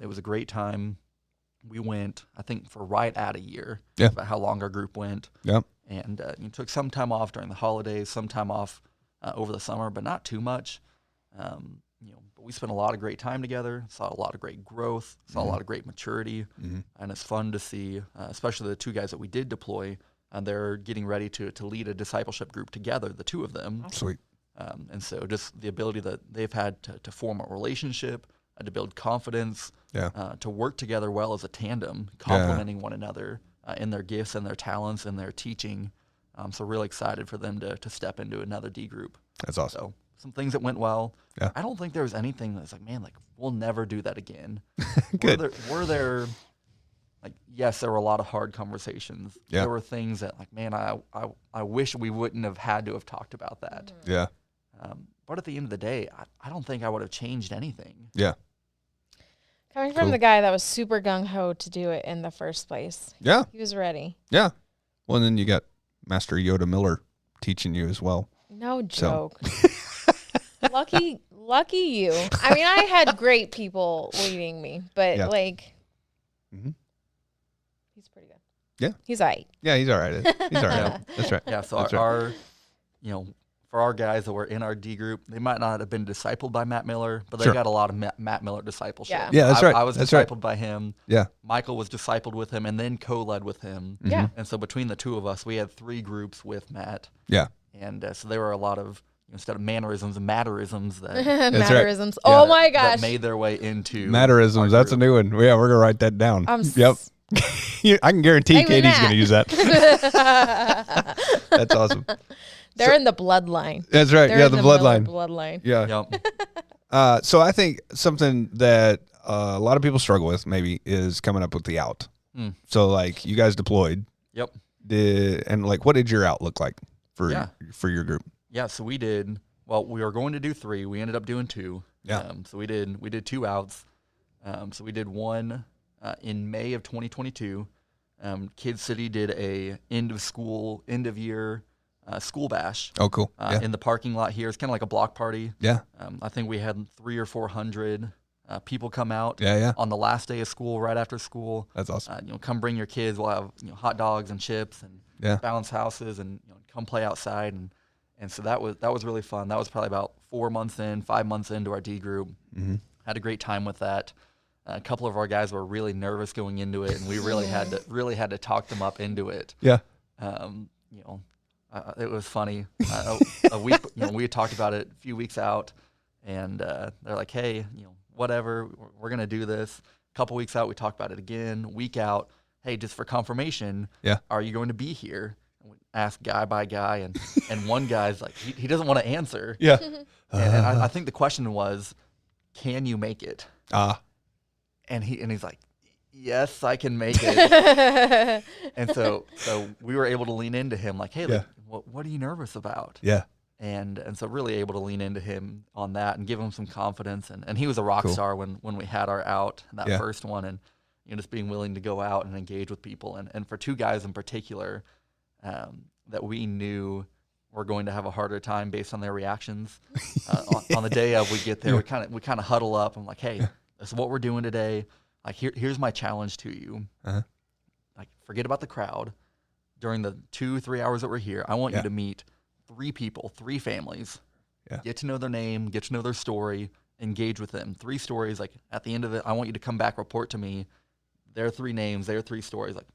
S1: It was a great time. We went, I think, for right at a year.
S2: Yeah.
S1: About how long our group went.
S2: Yep.
S1: And took some time off during the holidays, some time off over the summer, but not too much. But we spent a lot of great time together, saw a lot of great growth, saw a lot of great maturity, and it's fun to see, especially the 2 guys that we did deploy. They're getting ready to lead a discipleship group together, the 2 of them.
S2: Sweet.
S1: And so just the ability that they've had to form a relationship, to build confidence, to work together well as a tandem, complementing one another in their gifts and their talents and their teaching. So really excited for them to step into another D group.
S2: That's awesome.
S1: So some things that went well.
S2: Yeah.
S1: I don't think there was anything that's like, man, like we'll never do that again.
S2: Good.
S1: Were there like, yes, there were a lot of hard conversations.
S2: Yeah.
S1: There were things that like, man, I wish we wouldn't have had to have talked about that.
S2: Yeah.
S1: But at the end of the day, I don't think I would have changed anything.
S2: Yeah.
S4: Coming from the guy that was super gung-ho to do it in the first place.
S2: Yeah.
S4: He was ready.
S2: Yeah. Well, and then you got Master Yoda Miller teaching you as well.
S4: No joke. Lucky you. I mean, I had great people leading me, but he's pretty good.
S2: Yeah.
S4: He's all right.
S2: Yeah, he's all right. He's all right.
S1: Yeah.
S2: That's right.
S1: Yeah, so
S2: That's
S1: our for our guys that were in our D group, they might not have been discipled by Matt Miller, but they
S2: Sure.
S1: got a lot of Matt Miller discipleship.
S4: Yeah.
S2: Yeah, that's right.
S1: I was
S2: That's right.
S1: discipled by him.
S2: Yeah.
S1: Michael was discipled with him and then co-led with him.
S4: Yeah.
S1: And so between the 2 of us, we had 3 groups with Matt.
S2: Yeah.
S1: And so there were a lot of, instead of mannerisms and matterisms that,
S4: Mannerisms.
S2: right.
S4: Oh my gosh.
S1: that made their way into
S2: Mannerisms.
S1: our
S2: That's a
S1: group.
S2: new one. Yeah, we're going to write that down. Yep. I can guarantee
S4: Thanks,
S2: Katie's
S4: Matt.
S2: going to use that. That's awesome.
S4: They're in the bloodline.
S2: That's right.
S4: They're
S2: Yeah,
S4: in
S2: the
S4: Miller
S2: bloodline.
S4: bloodline.
S2: Yeah.
S1: Yep.
S2: So I think something that a lot of people struggle with maybe is coming up with the out.
S1: Mm.
S2: So like you guys deployed.
S1: Yep.
S2: and like, what did your out look like for your group?
S1: Yeah, so we were going to do 3. We ended up doing 2.
S2: Yeah.
S1: So we did 2 outs. So we did one in May of 2022. Kid City did a end of year school bash.
S2: Oh, cool.
S1: In the parking lot here. It's kind of like a block party.
S2: Yeah.
S1: I think we had 300 or 400 people come out.
S2: Yeah.
S1: On the last day of school, right after school.
S2: That's awesome.
S1: Come bring your kids. We'll have hot dogs and chips and bounce houses, and come play outside, and so that was really fun. That was probably about 5 months into our D group.
S2: Mm-hmm.
S1: Had a great time with that. A couple of our guys were really nervous going into it, and we really had to talk them up into it.
S2: Yeah.
S1: It was funny. We had talked about it a few weeks out, and they're like, "Hey, whatever, we're gonna do this." A couple weeks out, we talked about it again. Week out, hey, just for confirmation, are you going to be here? And we asked guy by guy, and one guy's like, he doesn't want to answer.
S2: Yeah.
S1: And I think the question was, can you make it? And he's like, yes, I can make it. And so we were able to lean into him like, hey, what are you nervous about?
S2: Yeah.
S1: And so really able to lean into him on that and give him some confidence. And he was a rock star when we had our out, that first one, and just being willing to go out and engage with people. And for 2 guys in particular that we knew were going to have a harder time based on their reactions, on the day of we get there, we kind of huddle up. I'm like, hey, this is what we're doing today. Like, here's my challenge to you. Like, forget about the crowd. During the 2-3 hours that we're here, I want you to meet 3 people, 3 families. Get to know their name, get to know their story, engage with them. 3 stories. Like, at the end of it, I want you to come back, report to me their 3 names, their 3 stories. Like,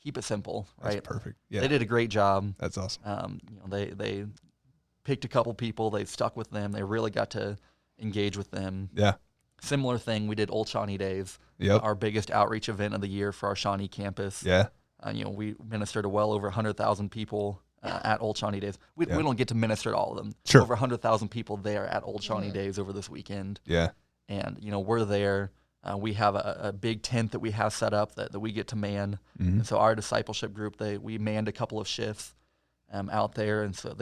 S1: keep it simple, right?
S2: That's perfect. Yeah.
S1: They did a great job.
S2: That's awesome.
S1: They picked a couple people, they stuck with them, they really got to engage with them.
S2: Yeah.
S1: Similar thing, we did Old Shawnee Days, our biggest outreach event of the year for our Shawnee campus.
S2: Yeah.
S1: We ministered to well over 100,000 people at Old Shawnee Days. We don't get to minister to all of them.
S2: Sure.
S1: Over 100,000 people there at Old Shawnee Days over this weekend.
S2: Yeah.
S1: And, we're there. We have a big tent that we have set up that we get to man.
S2: Mm-hmm.
S1: And so our discipleship group, we manned a couple of shifts out there. And so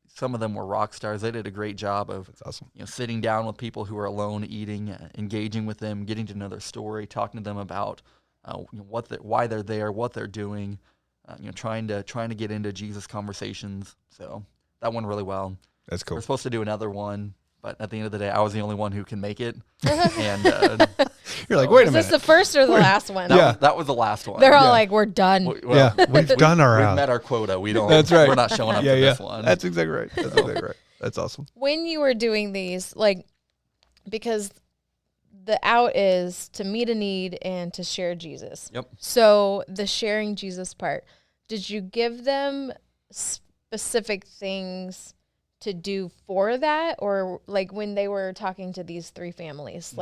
S1: some of them were rock stars. They did a great job of
S2: That's awesome.
S1: Sitting down with people who are alone, eating, engaging with them, getting to know their story, talking to them about why they're there, what they're doing, trying to get into Jesus conversations. So that went really well.
S2: That's cool.
S1: We're supposed to do another one, but at the end of the day, I was the only one who can make it. And
S2: you're like, wait a
S4: Is
S2: minute.
S4: this the first or the last one?
S1: That was the last one.
S4: They're all like, we're done.
S2: We've done our
S1: We've
S2: out.
S1: met our quota. We don't.
S2: That's right.
S1: We're not showing up to this one.
S2: That's exactly right. That's exactly right. That's awesome.
S4: When you were doing these, because the out is to meet a need and to share Jesus.
S1: Yep.
S4: So the sharing Jesus part, did you give them specific things to do for that? Or when they were talking to these 3 families,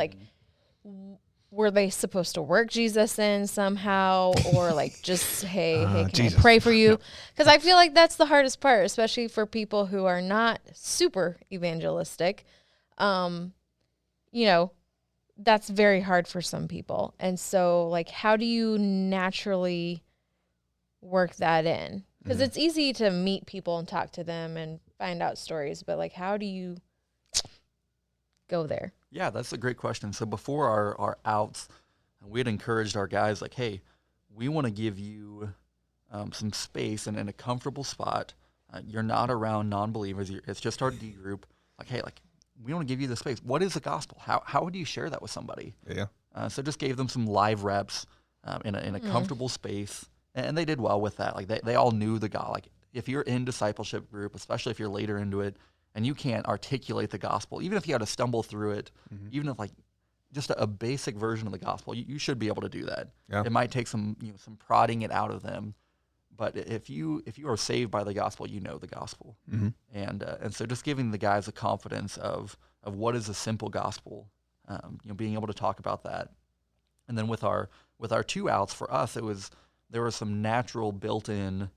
S4: were they supposed to work Jesus in somehow, or just, hey, can
S2: Jesus.
S4: I pray for you? Because I feel like that's the hardest part, especially for people who are not super evangelistic. That's very hard for some people. And so, how do you naturally work that in? Because it's easy to meet people and talk to them and find out stories, but how do you go there?
S1: Yeah, that's a great question. So before our outs, we had encouraged our guys hey, we want to give you some space and in a comfortable spot. You're not around non-believers. It's just our D group. Hey, we want to give you the space. What is the gospel? How would you share that with somebody?
S2: Yeah.
S1: So just gave them some live reps in a comfortable space, and they did well with that. They all knew the God. If you're in discipleship group, especially if you're later into it, and you can't articulate the gospel, even if you had to stumble through it, even if just a basic version of the gospel, you should be able to do that.
S2: Yeah.
S1: It might take some prodding it out of them, but if you are saved by the gospel, you know the gospel.
S2: Mm-hmm.
S1: And so just giving the guys the confidence of what is a simple gospel, being able to talk about that. And then with our 2 outs, for us, there were some natural built-in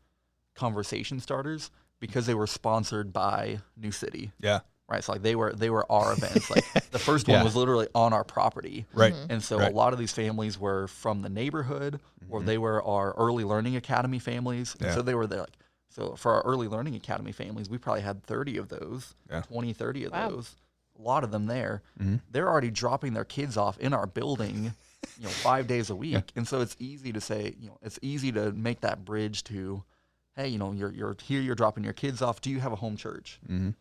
S1: conversation starters because they were sponsored by New City.
S2: Yeah.
S1: Right. So they were our events. The first one was literally on our property.
S2: Right.
S1: And so
S2: Right.
S1: a lot of these families were from the neighborhood, or they were our early learning academy families. And
S2: Yeah.
S1: so they were there. Like, so for our early learning academy families, we probably had 30 of those, 20, 30 of those, a lot of them there. They're already dropping their kids off in our building, 5 days a week. And so it's easy to say, it's easy to make that bridge to, hey, you're here, you're dropping your kids off. Do you have a home church?
S2: You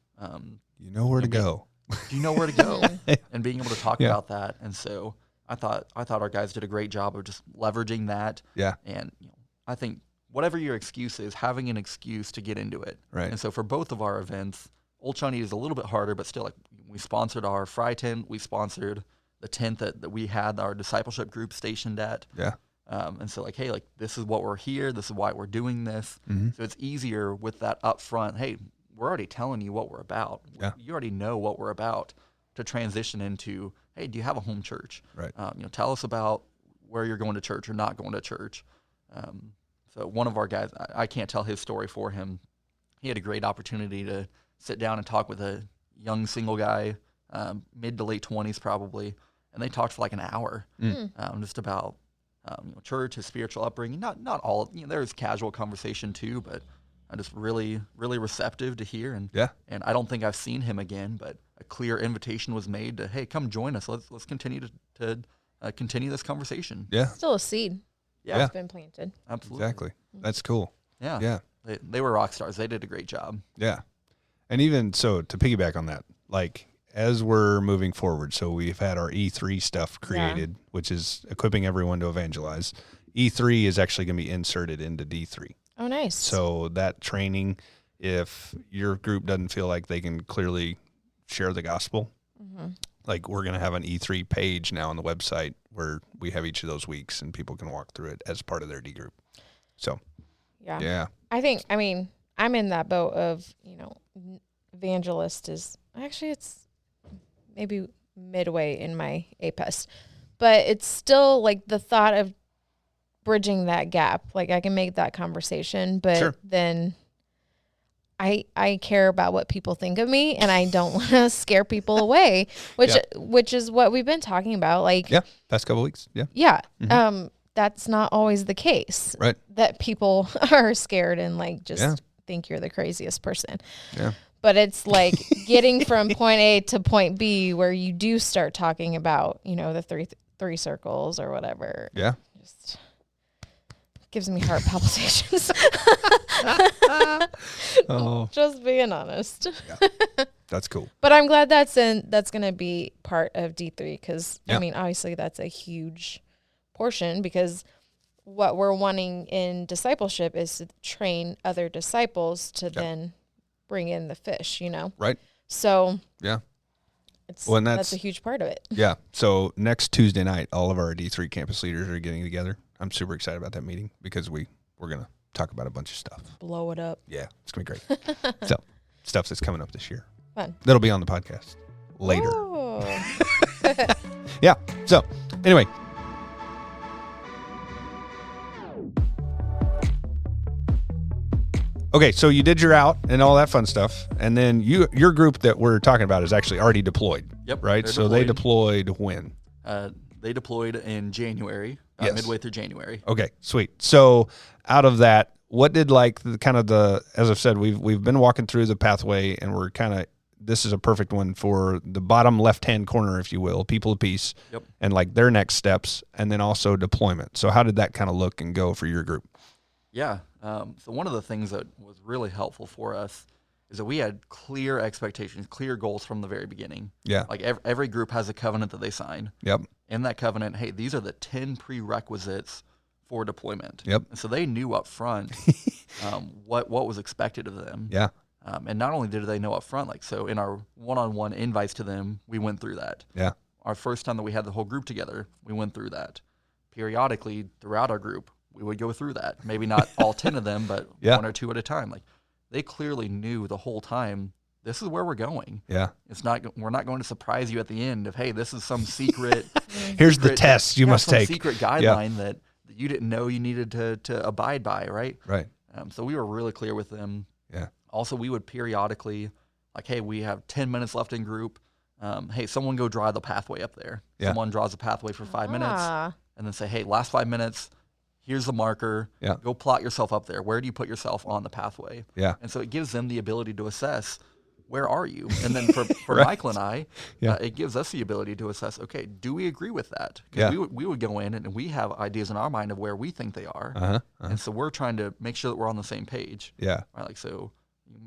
S2: know where to go.
S1: Do you know where to go? And being able to talk about that. And so I thought our guys did a great job of just leveraging that.
S2: Yeah.
S1: And I think whatever your excuse is, having an excuse to get into it.
S2: Right.
S1: And so for both of our events, Old Shawnee is a little bit harder, but still, like, we sponsored our Fry tent. We sponsored the tent that we had our discipleship group stationed at.
S2: Yeah.
S1: And so, like, hey, like, this is what we're here. This is why we're doing this. So it's easier with that up front. Hey, we're already telling you what we're about.
S2: Yeah.
S1: You already know what we're about, to transition into, hey, do you have a home church?
S2: Right.
S1: Tell us about where you're going to church or not going to church. So one of our guys, I can't tell his story for him. He had a great opportunity to sit down and talk with a young single guy, mid to late 20s probably, and they talked for like an hour, just about church, his spiritual upbringing. Not all, there's casual conversation too, but I'm just really, really receptive to hear. And and I don't think I've seen him again, but a clear invitation was made to, hey, come join us. Let's continue to continue this conversation.
S2: Yeah.
S4: Still a seed.
S1: Yeah.
S4: It's been planted.
S1: Absolutely.
S2: Exactly. That's cool.
S1: Yeah.
S2: Yeah.
S1: They were rock stars. They did a great job.
S2: Yeah. And even so, to piggyback on that, like, as we're moving forward, so we've had our E3 stuff created, which is equipping everyone to evangelize. E3 is actually going to be inserted into D3.
S4: Oh, nice.
S2: So that training, if your group doesn't feel like they can clearly share the gospel, like, we're going to have an E3 page now on the website where we have each of those weeks and people can walk through it as part of their D group. So, yeah.
S4: I mean, I'm in that boat of, evangelist is actually, it's maybe midway in my APES, but it's still like the thought of bridging that gap. Like, I can make that conversation, but then I care about what people think of me, and I don't want to scare people away, which is what we've been talking about. Like,
S2: past couple weeks. Yeah.
S4: That's not always the case.
S2: Right.
S4: That people are scared and like just think you're the craziest person.
S2: Yeah.
S4: But it's like getting from point A to point B where you do start talking about, the three circles or whatever.
S2: Yeah.
S4: Just gives me heart palpitations. Just being honest.
S2: Yeah. That's cool.
S4: But I'm glad that's going to be part of D3 because, I mean, obviously that's a huge portion, because what we're wanting in discipleship is to train other disciples to then bring in the fish,
S2: Right.
S4: So
S2: yeah,
S4: that's a huge part of it.
S2: Yeah. So next Tuesday night, all of our D3 campus leaders are getting together. I'm super excited about that meeting because we're going to talk about a bunch of stuff.
S4: Blow it up.
S2: Yeah, it's going to be great. So stuff that's coming up this year.
S4: Fun.
S2: That'll be on the podcast later.
S4: Oh.
S2: Yeah. So anyway. Okay, so you did your out and all that fun stuff, and then your group that we're talking about is actually already deployed.
S1: Yep.
S2: Right. So they deployed when?
S1: They deployed in January, midway through January.
S2: Okay, sweet. So out of that, what did as I've said, we've been walking through the pathway, and we're this is a perfect one for the bottom left-hand corner, if you will, people of peace, and like their next steps, and then also deployment. So how did that kind of look and go for your group?
S1: Yeah. So one of the things that was really helpful for us is that we had clear expectations, clear goals from the very beginning.
S2: Yeah.
S1: Like every group has a covenant that they sign.
S2: Yep.
S1: In that covenant, hey, these are the 10 prerequisites for deployment.
S2: Yep.
S1: And so they knew up front what was expected of them.
S2: Yeah.
S1: And not only did they know up front, like, so in our one-on-one invites to them, we went through that.
S2: Yeah.
S1: Our first time that we had the whole group together, we went through that. Periodically throughout our group, we would go through that. Maybe not all 10 of them, but one or two at a time. Like, they clearly knew the whole time, this is where we're going.
S2: Yeah.
S1: We're not going to surprise you at the end of, hey, this is some secret.
S2: Here's the test you must take.
S1: Secret guideline that you didn't know you needed to abide by, right?
S2: Right.
S1: So we were really clear with them.
S2: Yeah.
S1: Also, we would periodically, like, hey, we have 10 minutes left in group. Hey, someone go draw the pathway up there.
S2: Yeah.
S1: Someone draws a pathway for 5 minutes, and then say, hey, last 5 minutes, here's the marker.
S2: Yeah.
S1: Go plot yourself up there. Where do you put yourself on the pathway?
S2: Yeah.
S1: And so it gives them the ability to assess, where are you? And then for
S2: Right.
S1: Michael and I,
S2: Yeah.
S1: it gives us the ability to assess, okay, do we agree with that? 'Cause
S2: Yeah.
S1: we would go in and we have ideas in our mind of where we think they are.
S2: Uh-huh.
S1: And so we're trying to make sure that we're on the same page.
S2: Yeah.
S1: Right? Like, so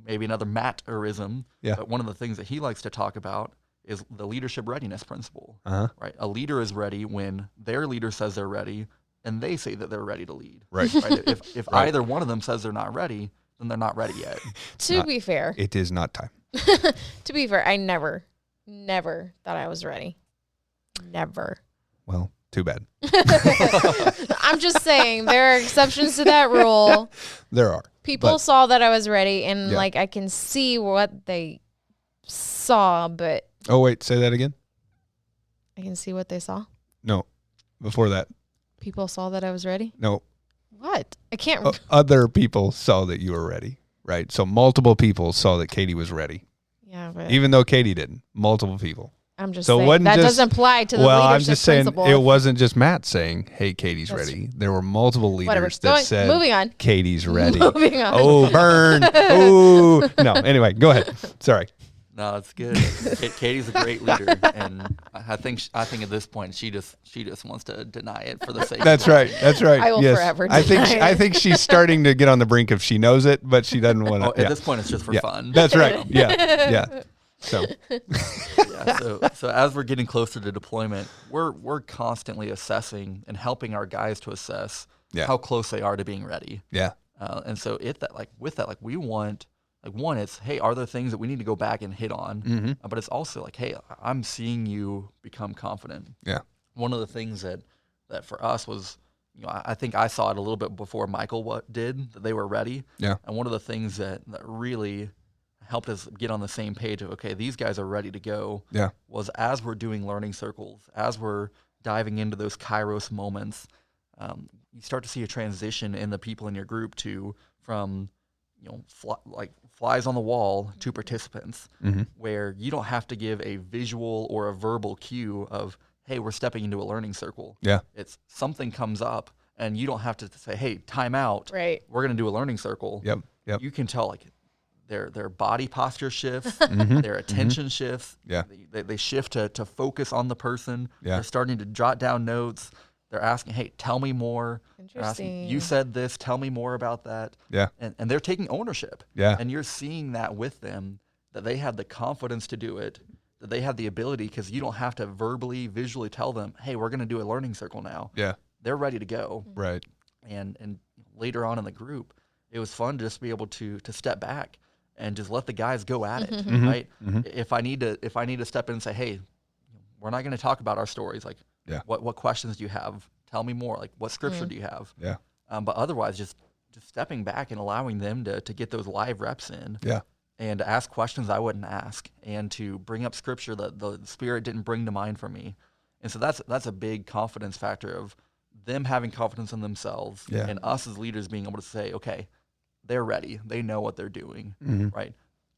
S1: maybe another Matt-erism,
S2: Yeah.
S1: but one of the things that he likes to talk about is the leadership readiness principle.
S2: Uh-huh.
S1: Right? A leader is ready when their leader says they're ready and they say that they're ready to lead.
S2: Right.
S1: Right? If
S2: Right.
S1: either one of them says they're not ready, then they're not ready yet.
S4: To be fair,
S2: It is not time.
S4: I never thought I was ready. Never.
S2: Well, too bad.
S4: I'm just saying there are exceptions to that rule.
S2: There are.
S4: People
S2: But-
S4: saw that I was ready, and
S2: Yeah.
S4: like I can see what they saw, but
S2: Oh, wait, say that again?
S4: I can see what they saw.
S2: No. Before that.
S4: People saw that I was ready.
S2: No.
S4: What? I can't.
S2: Other people saw that you were ready, right? So multiple people saw that Katie was ready.
S4: Yeah, but
S2: Even though Katie didn't. Multiple people.
S4: I'm just
S2: so it
S4: saying
S2: wasn't
S4: that
S2: just-
S4: doesn't apply to the
S2: Well,
S4: leadership
S2: I'm just saying
S4: principle.
S2: it wasn't just Matt saying, hey, Katie's
S4: That's-
S2: ready. There were multiple leaders
S4: Whatever.
S2: that said,
S4: Moving on.
S2: Katie's ready.
S4: Moving on.
S2: Oh, burn. Oh, no. Anyway, go ahead. Sorry.
S1: No, it's good. Katie's a great leader, and I think at this point she just wants to deny it for the sake.
S2: That's
S1: of it.
S2: right. That's right.
S4: I will
S2: yes.
S4: forever
S2: I think
S4: deny
S2: I
S4: it.
S2: think she's starting to get on the brink of she knows it, but she doesn't want to.
S1: Oh, at this point, it's just for fun.
S2: That's right. Yeah. Yeah. So
S1: Yeah, so as we're getting closer to deployment, we're constantly assessing and helping our guys to assess
S2: Yeah.
S1: how close they are to being ready.
S2: yeah.
S1: And so we want, like, one, it's, hey, are there things that we need to go back and hit on? But it's also like, hey, I'm seeing you become confident.
S2: Yeah.
S1: One of the things that for us was, I think I saw it a little bit before Michael did, that they were ready.
S2: Yeah.
S1: And one of the things that really helped us get on the same page of, okay, these guys are ready to go,
S2: Yeah.
S1: was as we're doing learning circles, as we're diving into those Kairos moments, you start to see a transition in the people in your group from flies on the wall to participants, where you don't have to give a visual or a verbal cue of, hey, we're stepping into a learning circle.
S2: Yeah.
S1: It's something comes up and you don't have to say, hey, time out.
S4: Right.
S1: We're going to do a learning circle.
S2: Yep. Yep.
S1: You can tell, like, their body posture shifts, their attention shifts.
S2: Yeah.
S1: They shift to focus on the person.
S2: Yeah.
S1: They're starting to jot down notes. They're asking, hey, tell me more. They're asking,
S4: Interesting.
S1: you said this, tell me more about that.
S2: Yeah.
S1: And they're taking ownership.
S2: Yeah.
S1: And you're seeing that with them, that they have the confidence to do it, that they have the ability, because you don't have to verbally, visually tell them, hey, we're going to do a learning circle now.
S2: Yeah.
S1: They're ready to go.
S2: Right.
S1: And later on in the group, it was fun to just be able to step back and just let the guys go at it, right? If I need to step in and say, hey, we're not going to talk about our stories. Like,
S2: Yeah.
S1: what questions do you have? Tell me more. Like, what scripture do you have?
S2: Yeah.
S1: But otherwise, just stepping back and allowing them to get those live reps in.
S2: Yeah.
S1: And to ask questions I wouldn't ask, and to bring up scripture that the Spirit didn't bring to mind for me. And so that's a big confidence factor of them having confidence in themselves,
S2: Yeah.
S1: and us as leaders being able to say, okay, they're ready. They know what they're doing, right?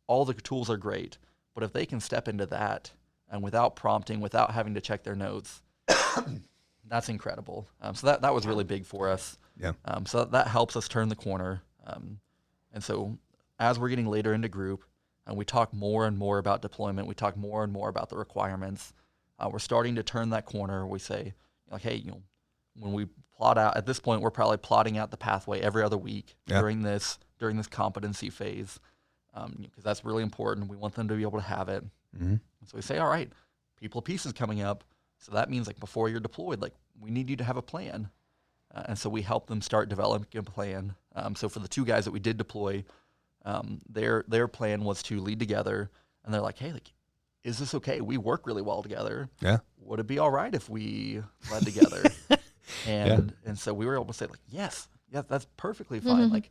S1: All the tools are great, but if they can step into that and without prompting, without having to check their notes, that's incredible. So that was really big for us.
S2: Yeah.
S1: So that helps us turn the corner. And so as we're getting later into group, and we talk more and more about deployment, we talk more and more about the requirements, we're starting to turn that corner. We say, like, hey, when we plot out, at this point, we're probably plotting out the pathway every other week during this competency phase, because that's really important. We want them to be able to have it. So we say, all right, people pieces coming up. So that means, like, before you're deployed, like, we need you to have a plan. And so we help them start developing a plan. So for the two guys that we did deploy, their plan was to lead together. And they're like, hey, like, is this okay? We work really well together.
S2: Yeah.
S1: Would it be all right if we led together? And so we were able to say, like, yes, that's perfectly fine. Like,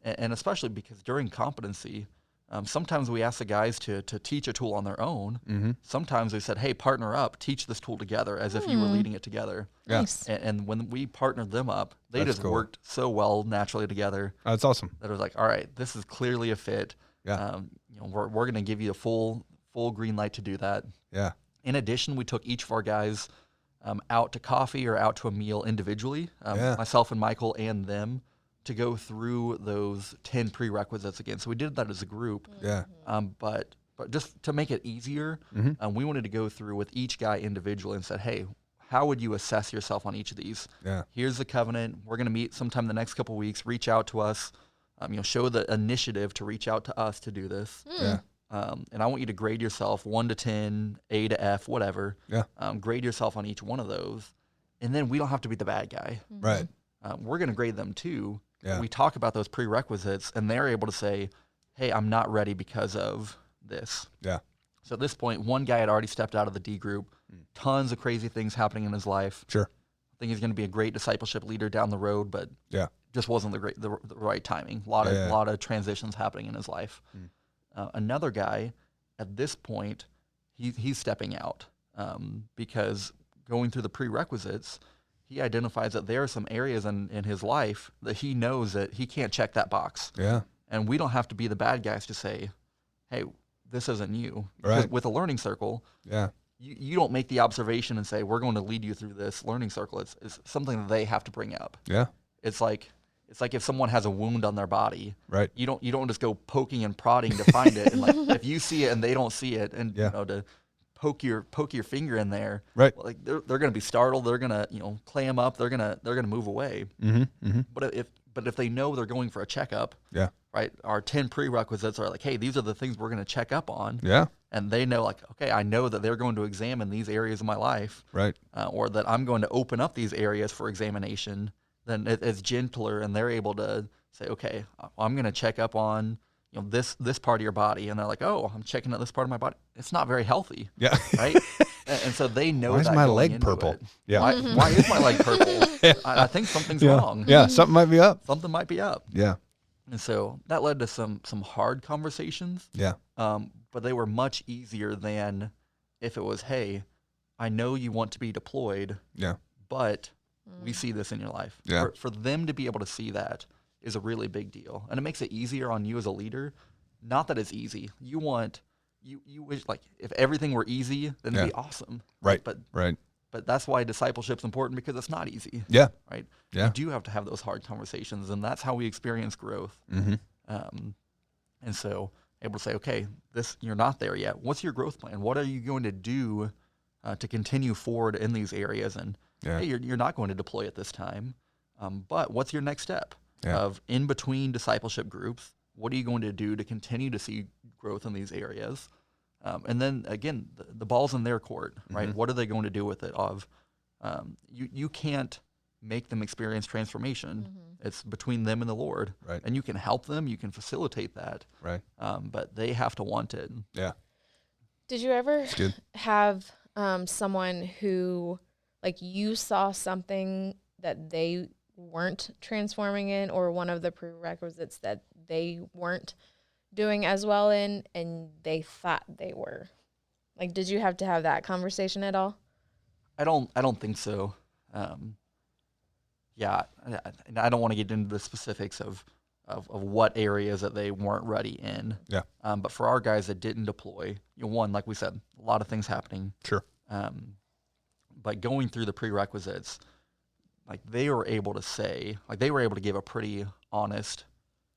S1: and especially because during competency, sometimes we ask the guys to teach a tool on their own. Sometimes we said, hey, partner up, teach this tool together, as if you were leading it together.
S2: Yeah.
S4: Nice.
S1: And when we partnered them up, they
S2: That's
S1: just
S2: cool.
S1: worked so well naturally together
S2: Oh, that's awesome.
S1: that it was like, all right, this is clearly a fit.
S2: Yeah.
S1: We're going to give you a full green light to do that.
S2: Yeah.
S1: In addition, we took each of our guys out to coffee or out to a meal individually, myself and Michael and them, to go through those 10 prerequisites again. So we did that as a group.
S2: Yeah.
S1: But just to make it easier, we wanted to go through with each guy individually and said, hey, how would you assess yourself on each of these?
S2: Yeah.
S1: Here's the covenant. We're going to meet sometime in the next couple of weeks. Reach out to us. Show the initiative to reach out to us to do this.
S2: Yeah.
S1: And I want you to grade yourself 1 to 10, A to F, whatever.
S2: Yeah.
S1: Grade yourself on each one of those. And then we don't have to be the bad guy.
S2: Right.
S1: We're going to grade them too.
S2: Yeah.
S1: We talk about those prerequisites, and they're able to say, hey, I'm not ready because of this.
S2: Yeah.
S1: So at this point, one guy had already stepped out of the D group. Tons of crazy things happening in his life.
S2: Sure.
S1: I think he's going to be a great discipleship leader down the road, but
S2: Yeah.
S1: just wasn't the right timing. A lot of transitions happening in his life. Another guy, at this point, he's stepping out because going through the prerequisites, he identifies that there are some areas in his life that he knows that he can't check that box.
S2: Yeah.
S1: And we don't have to be the bad guys to say, hey, this isn't you.
S2: Right.
S1: Because with a learning circle,
S2: Yeah.
S1: you don't make the observation and say, we're going to lead you through this learning circle. It's something that they have to bring up.
S2: Yeah.
S1: It's like if someone has a wound on their body,
S2: Right.
S1: you don't just go poking and prodding to find it. And like if you see it and they don't see it, and to poke your finger in there,
S2: Right.
S1: like they're going to be startled. They're going to clam up. They're going to move away.
S2: Mm-hmm. Mm-hmm.
S1: But if they know they're going for a checkup,
S2: Yeah.
S1: right? Our 10 prerequisites are like, hey, these are the things we're going to check up on.
S2: Yeah.
S1: And they know, like, okay, I know that they're going to examine these areas of my life,
S2: Right.
S1: or that I'm going to open up these areas for examination. Then it's gentler, and they're able to say, okay, I'm going to check up on this part of your body, and they're like, oh, I'm checking out this part of my body. It's not very healthy,
S2: Yeah.
S1: right? and so they know.
S2: Why is
S1: that
S2: my
S1: going
S2: leg
S1: into
S2: purple?
S1: it.
S2: Yeah.
S1: Why is my leg purple? I think something's wrong.
S2: Yeah. Something might be up.
S1: Something might be up.
S2: Yeah.
S1: And so that led to some hard conversations.
S2: Yeah.
S1: But they were much easier than if it was, hey, I know you want to be deployed,
S2: Yeah.
S1: but we see this in your life.
S2: Yeah.
S1: For them to be able to see that is a really big deal. And it makes it easier on you as a leader. Not that it's easy. You wish, like, if everything were easy, then it'd be awesome.
S2: Right.
S1: But that's why discipleship's important, because it's not easy.
S2: Yeah.
S1: Right?
S2: Yeah.
S1: You do have to have those hard conversations, and that's how we experience growth.
S2: Mm-hmm.
S1: And so able to say, okay, you're not there yet. What's your growth plan? What are you going to do to continue forward in these areas? And hey, you're not going to deploy at this time, but what's your next step of in between discipleship groups? What are you going to do to continue to see growth in these areas? And then again, the ball's in their court, right? What are they going to do with it? You can't make them experience transformation. It's between them and the Lord,
S2: right?
S1: And you can help them, you can facilitate that,
S2: right?
S1: But they have to want it.
S2: Yeah.
S4: Did you ever have someone who, like, you saw something that they weren't transforming in, or one of the prerequisites that they weren't doing as well in, and they thought they were? Like, did you have to have that conversation at all?
S1: I don't think so. Yeah, I don't want to get into the specifics of what areas that they weren't ready in.
S2: Yeah.
S1: But for our guys that didn't deploy, one, like we said, a lot of things happening.
S2: Sure.
S1: But going through the prerequisites, like they were able to give a pretty honest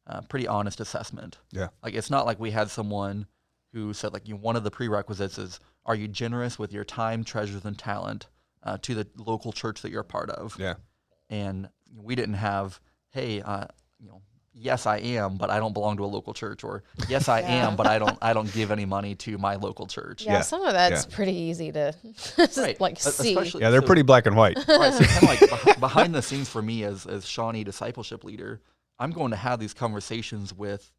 S1: assessment.
S2: Yeah.
S1: Like it's not like we had someone who said, like, one of the prerequisites is, are you generous with your time, treasures, and talent to the local church that you're a part of?
S2: Yeah.
S1: And we didn't have, hey, yes, I am, but I don't belong to a local church, or yes, I am, but I don't give any money to my local church.
S4: Yeah, some of that's pretty easy to see.
S2: Yeah, they're pretty black and white.
S1: Right, so kind of like behind the scenes for me as Shawnee discipleship leader, I'm going to have these conversations with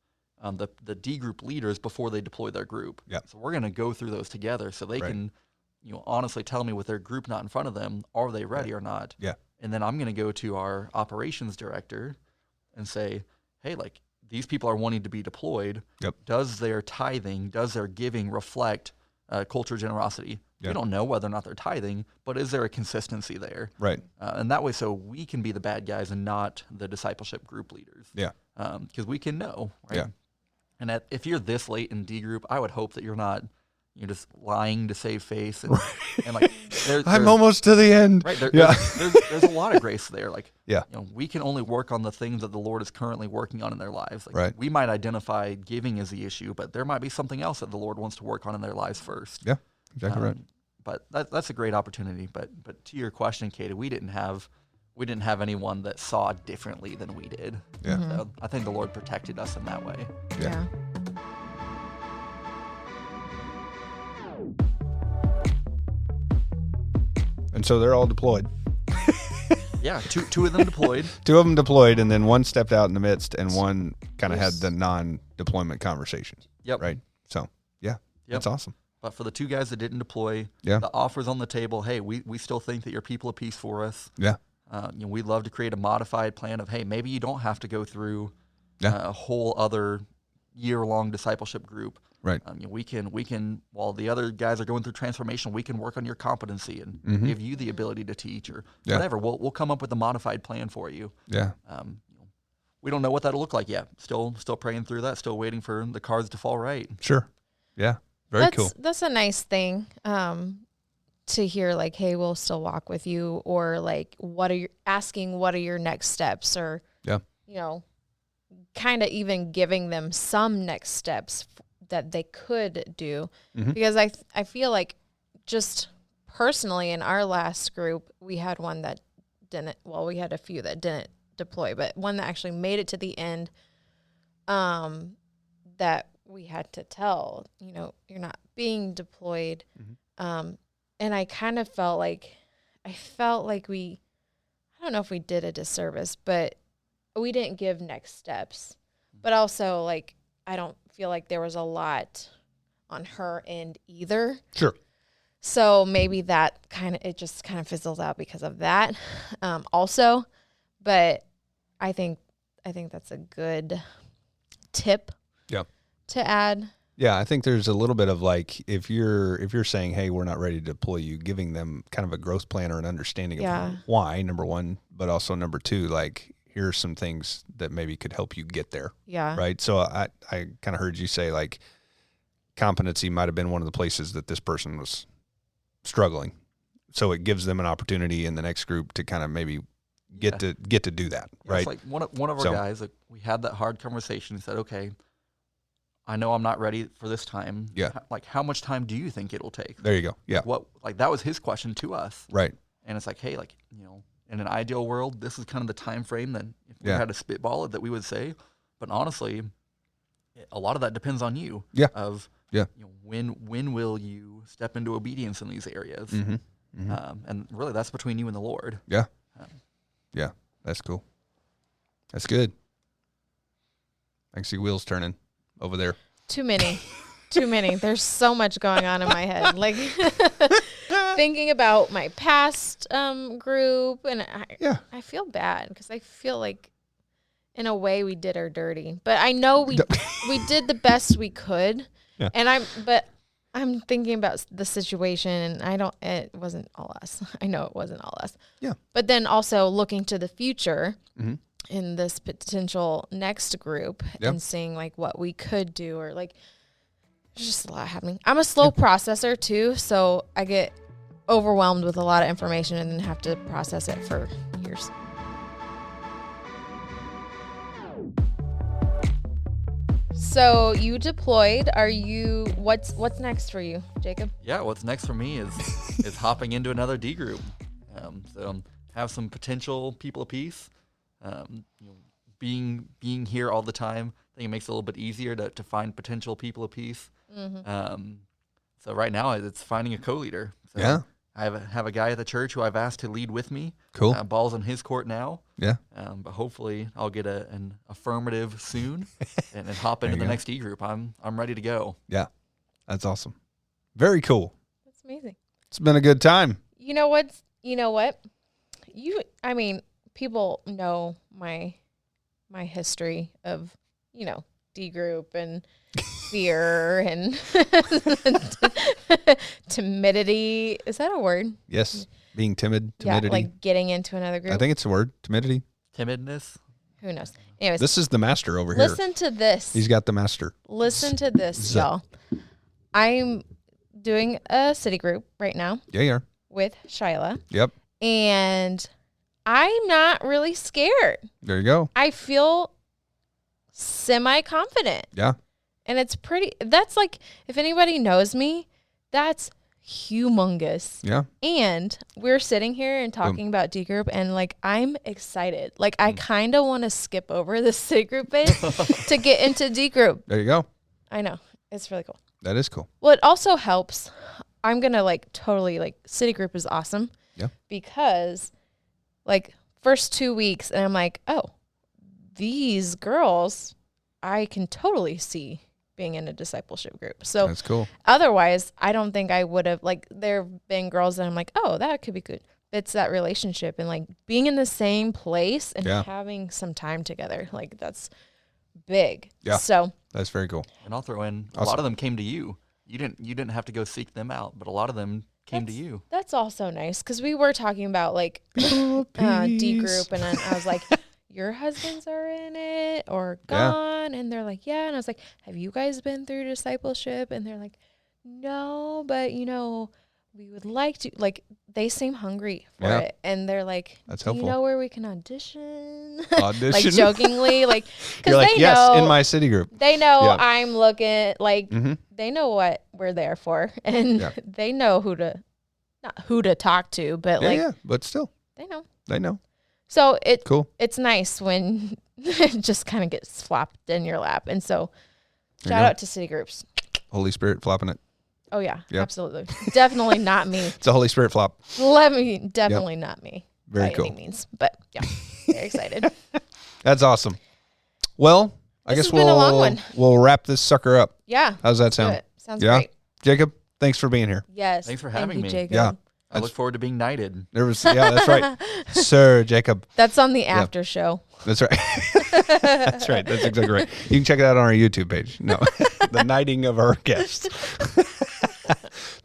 S1: the D group leaders before they deploy their group.
S2: Yeah.
S1: So we're going to go through those together, so they can, honestly tell me with their group not in front of them, are they ready or not?
S2: Yeah.
S1: And then I'm going to go to our operations director and say, hey, like, these people are wanting to be deployed.
S2: Yep.
S1: Does their tithing, does their giving reflect culture of generosity?
S2: Yep.
S1: We don't know whether or not they're tithing, but is there a consistency there?
S2: Right.
S1: And that way, so we can be the bad guys and not the discipleship group leaders.
S2: Yeah.
S1: Because we can know, right?
S2: Yeah.
S1: And if you're this late in D group, I would hope that you're not, you're just lying to save face, and, and like
S2: I'm almost to the end.
S1: Right.
S2: Yeah.
S1: There's a lot of grace there. Like,
S2: Yeah.
S1: we can only work on the things that the Lord is currently working on in their lives. Like,
S2: Right.
S1: we might identify giving as the issue, but there might be something else that the Lord wants to work on in their lives first.
S2: Yeah, exactly right.
S1: But that's a great opportunity. But to your question, Katie, we didn't have anyone that saw differently than we did.
S2: Yeah.
S1: So I think the Lord protected us in that way.
S2: Yeah. And so they're all deployed.
S1: Yeah, two of them deployed.
S2: 2 of them deployed, and then one stepped out in the midst, and one kind of had the non-deployment conversations.
S1: Yep.
S2: Right. So that's awesome.
S1: But for the 2 guys that didn't deploy,
S2: Yeah.
S1: the offer's on the table. Hey, we still think that you're people of peace for us.
S2: Yeah.
S1: We'd love to create a modified plan of, hey, maybe you don't have to go through
S2: Yeah.
S1: a whole other year-long discipleship group.
S2: Right.
S1: We can, while the other guys are going through transformation, we can work on your competency and give you the ability to teach or whatever. We'll come up with a modified plan for you.
S2: Yeah.
S1: We don't know what that'll look like yet. Still praying through that. Still waiting for the cards to fall right.
S2: Sure. Yeah. Very cool.
S4: That's a nice thing to hear, like, hey, we'll still walk with you, or like, what are your next steps, or kind of even giving them some next steps that they could do. Because I feel like, just personally in our last group, we had one that didn't, well, we had a few that didn't deploy, but one that actually made it to the end, that we had to tell, you're not being deployed. And I kind of felt like, I don't know if we did a disservice, but we didn't give next steps. But also, like, I don't feel like there was a lot on her end either.
S2: Sure.
S4: So maybe that it just kind of fizzles out because of that, also. But I think that's a good tip.
S2: Yeah.
S4: To add.
S2: Yeah, I think there's a little bit of, like, if you're saying, hey, we're not ready to deploy you, giving them kind of a growth plan or an understanding of why, number one, but also number two, like, here are some things that maybe could help you get there.
S4: Yeah.
S2: Right. So I kind of heard you say, like, competency might have been one of the places that this person was struggling. So it gives them an opportunity in the next group to kind of maybe get to do that.
S1: Yeah,
S2: right.
S1: It's like one of our guys, like, we had that hard conversation and said, okay, I know I'm not ready for this time.
S2: Yeah.
S1: Like, how much time do you think it'll take?
S2: There you go. Yeah.
S1: Like that was his question to us.
S2: Right.
S1: And it's like, hey, like, in an ideal world, this is kind of the time frame that if we had to spitball it that we would say. But honestly, a lot of that depends on you.
S2: Yeah.
S1: When will you step into obedience in these areas? And really, that's between you and the Lord.
S2: Yeah. Yeah. That's cool. That's good. I can see wheels turning over there.
S4: Too many. There's so much going on in my head. Like, thinking about my past group, and I feel bad because I feel like, in a way, we did her dirty. But I know we did the best we could. Yeah. And I'm thinking about the situation, and it wasn't all us. I know it wasn't all us.
S2: Yeah.
S4: But then also looking to the future in this potential next group and seeing, like, what we could do, or, like, there's just a lot happening. I'm a slow processor too, so I get overwhelmed with a lot of information and then have to process it for years. So you deployed. What's next for you, Jacob?
S1: Yeah, what's next for me is hopping into another D group. So have some potential people of peace. Being here all the time, I think it makes it a little bit easier to find potential people of peace. So right now it's finding a co-leader. So I have a guy at the church who I've asked to lead with me.
S2: Cool.
S1: Ball's in his court now.
S2: Yeah.
S1: But hopefully I'll get an affirmative soon and hop into the next D group. I'm ready to go.
S2: Yeah. That's awesome. Very cool.
S4: That's amazing.
S2: It's been a good time.
S4: You know what? People know my history of, D group and fear and timidity. Is that a word?
S2: Yes. Being timid, timidity.
S4: Yeah, like getting into another group.
S2: I think it's a word. Timidity.
S1: Timidness.
S4: Who knows? Anyways.
S2: This is the master over here.
S4: Listen to this.
S2: He's got the master.
S4: Listen to this, y'all. I'm doing a city group right now
S2: Yeah, you are.
S4: with Shyla,
S2: Yep.
S4: and I'm not really scared.
S2: There you go.
S4: I feel semi-confident.
S2: Yeah.
S4: And that's like, if anybody knows me, that's humongous.
S2: Yeah.
S4: And we're sitting here and talking about D group, and like, I'm excited. Like, I kind of want to skip over the city group bit to get into D group.
S2: There you go.
S4: I know. It's really cool.
S2: That is cool.
S4: Well, it also helps. I'm going to like totally like city group is awesome.
S2: Yeah.
S4: Because like first 2 weeks, and I'm like, oh, these girls, I can totally see being in a discipleship group. So
S2: That's cool.
S4: otherwise, I don't think I would have, like, there have been girls that I'm like, oh, that could be good. It's that relationship and like being in the same place and having some time together. Like, that's big.
S2: Yeah.
S4: So
S2: That's very cool.
S1: And I'll throw in a lot of them came to you. You didn't have to go seek them out, but a lot of them came to you.
S4: that's also nice, because we were talking about like D group, and then I was like, your husbands are in it or gone? And they're like, yeah. And I was like, have you guys been through discipleship? And they're like, no, but you know, we would like to. Like, they seem hungry for it, and they're like,
S2: That's
S4: do you
S2: helpful.
S4: know where we can audition?
S2: Audition.
S4: Like, jokingly, like, because
S2: You're like,
S4: they
S2: yes,
S4: know
S2: in my city group.
S4: they know
S2: Yeah.
S4: I'm looking, like,
S2: Mm-hmm.
S4: they know what we're there for, and they know not who to talk to, but like,
S2: But still,
S4: they know.
S2: they know.
S4: So
S2: Cool.
S4: it's nice when it just kind of gets flopped in your lap. And so
S2: There you
S4: shout
S2: go.
S4: out to city groups.
S2: Holy Spirit flopping it.
S4: Oh yeah,
S2: Yep.
S4: absolutely. Definitely not me.
S2: It's a Holy Spirit flop.
S4: Definitely not me.
S2: Very
S4: by
S2: cool.
S4: any means. But yeah, very excited.
S2: That's awesome. Well, I
S4: This
S2: guess
S4: has been a long one.
S2: we'll wrap this sucker up.
S4: Yeah.
S2: How's that
S4: do
S2: sound?
S4: it. Sounds
S2: Yeah?
S4: great.
S2: Jacob, thanks for being here.
S4: Yes.
S1: Thanks for
S4: Thank
S1: having
S4: you,
S1: me.
S4: Jacob.
S2: Yeah.
S1: I look forward to being knighted.
S2: There was, that's right. Sir Jacob.
S4: That's on the after show.
S2: That's right. That's right. That's exactly right. You can check it out on our YouTube page. No, the knighting of our guests.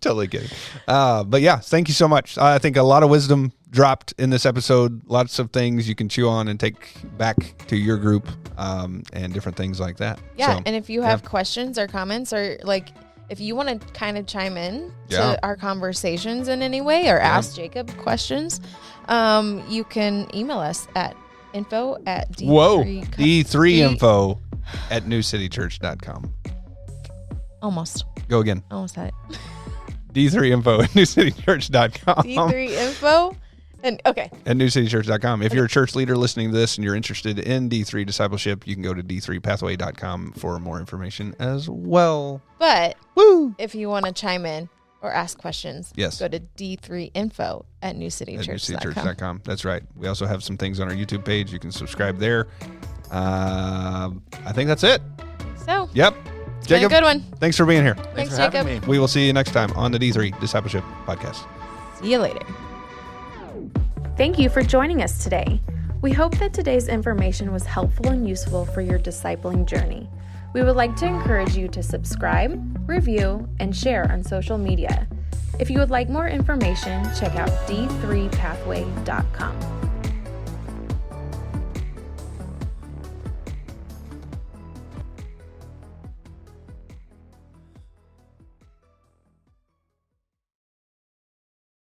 S2: Totally kidding. But yeah, thank you so much. I think a lot of wisdom dropped in this episode. Lots of things you can chew on and take back to your group, and different things like that.
S4: Yeah.
S2: So,
S4: And if you have questions or comments, or like, if you want to kind of chime in to our conversations in any way, or ask Jacob questions, you can email us at info@d3.
S2: Whoa. D3info at newcitychurch.com.
S4: Almost
S2: Go again.
S4: had it.
S2: D3info at newcitychurch.com.
S4: D3info. And okay.
S2: At newcitychurch.com. If you're a church leader listening to this and you're interested in D3 discipleship, you can go to d3pathway.com for more information as well.
S4: But
S2: Woo!
S4: if you want to chime in or ask questions,
S2: Yes.
S4: go to D3info at
S2: At
S4: newcitychurch.com.
S2: newcitychurch.com. That's right. We also have some things on our YouTube page. You can subscribe there. I think that's it.
S4: So,
S2: Yep.
S4: it's been a
S2: Jacob,
S4: good one.
S2: thanks for being here.
S4: Thanks,
S1: for having
S4: Jacob.
S1: me.
S2: We will see you next time on the D3 Discipleship Podcast.
S4: See you later.
S3: Thank you for joining us today. We hope that today's information was helpful and useful for your discipling journey. We would like to encourage you to subscribe, review, and share on social media. If you would like more information, check out d3pathway.com.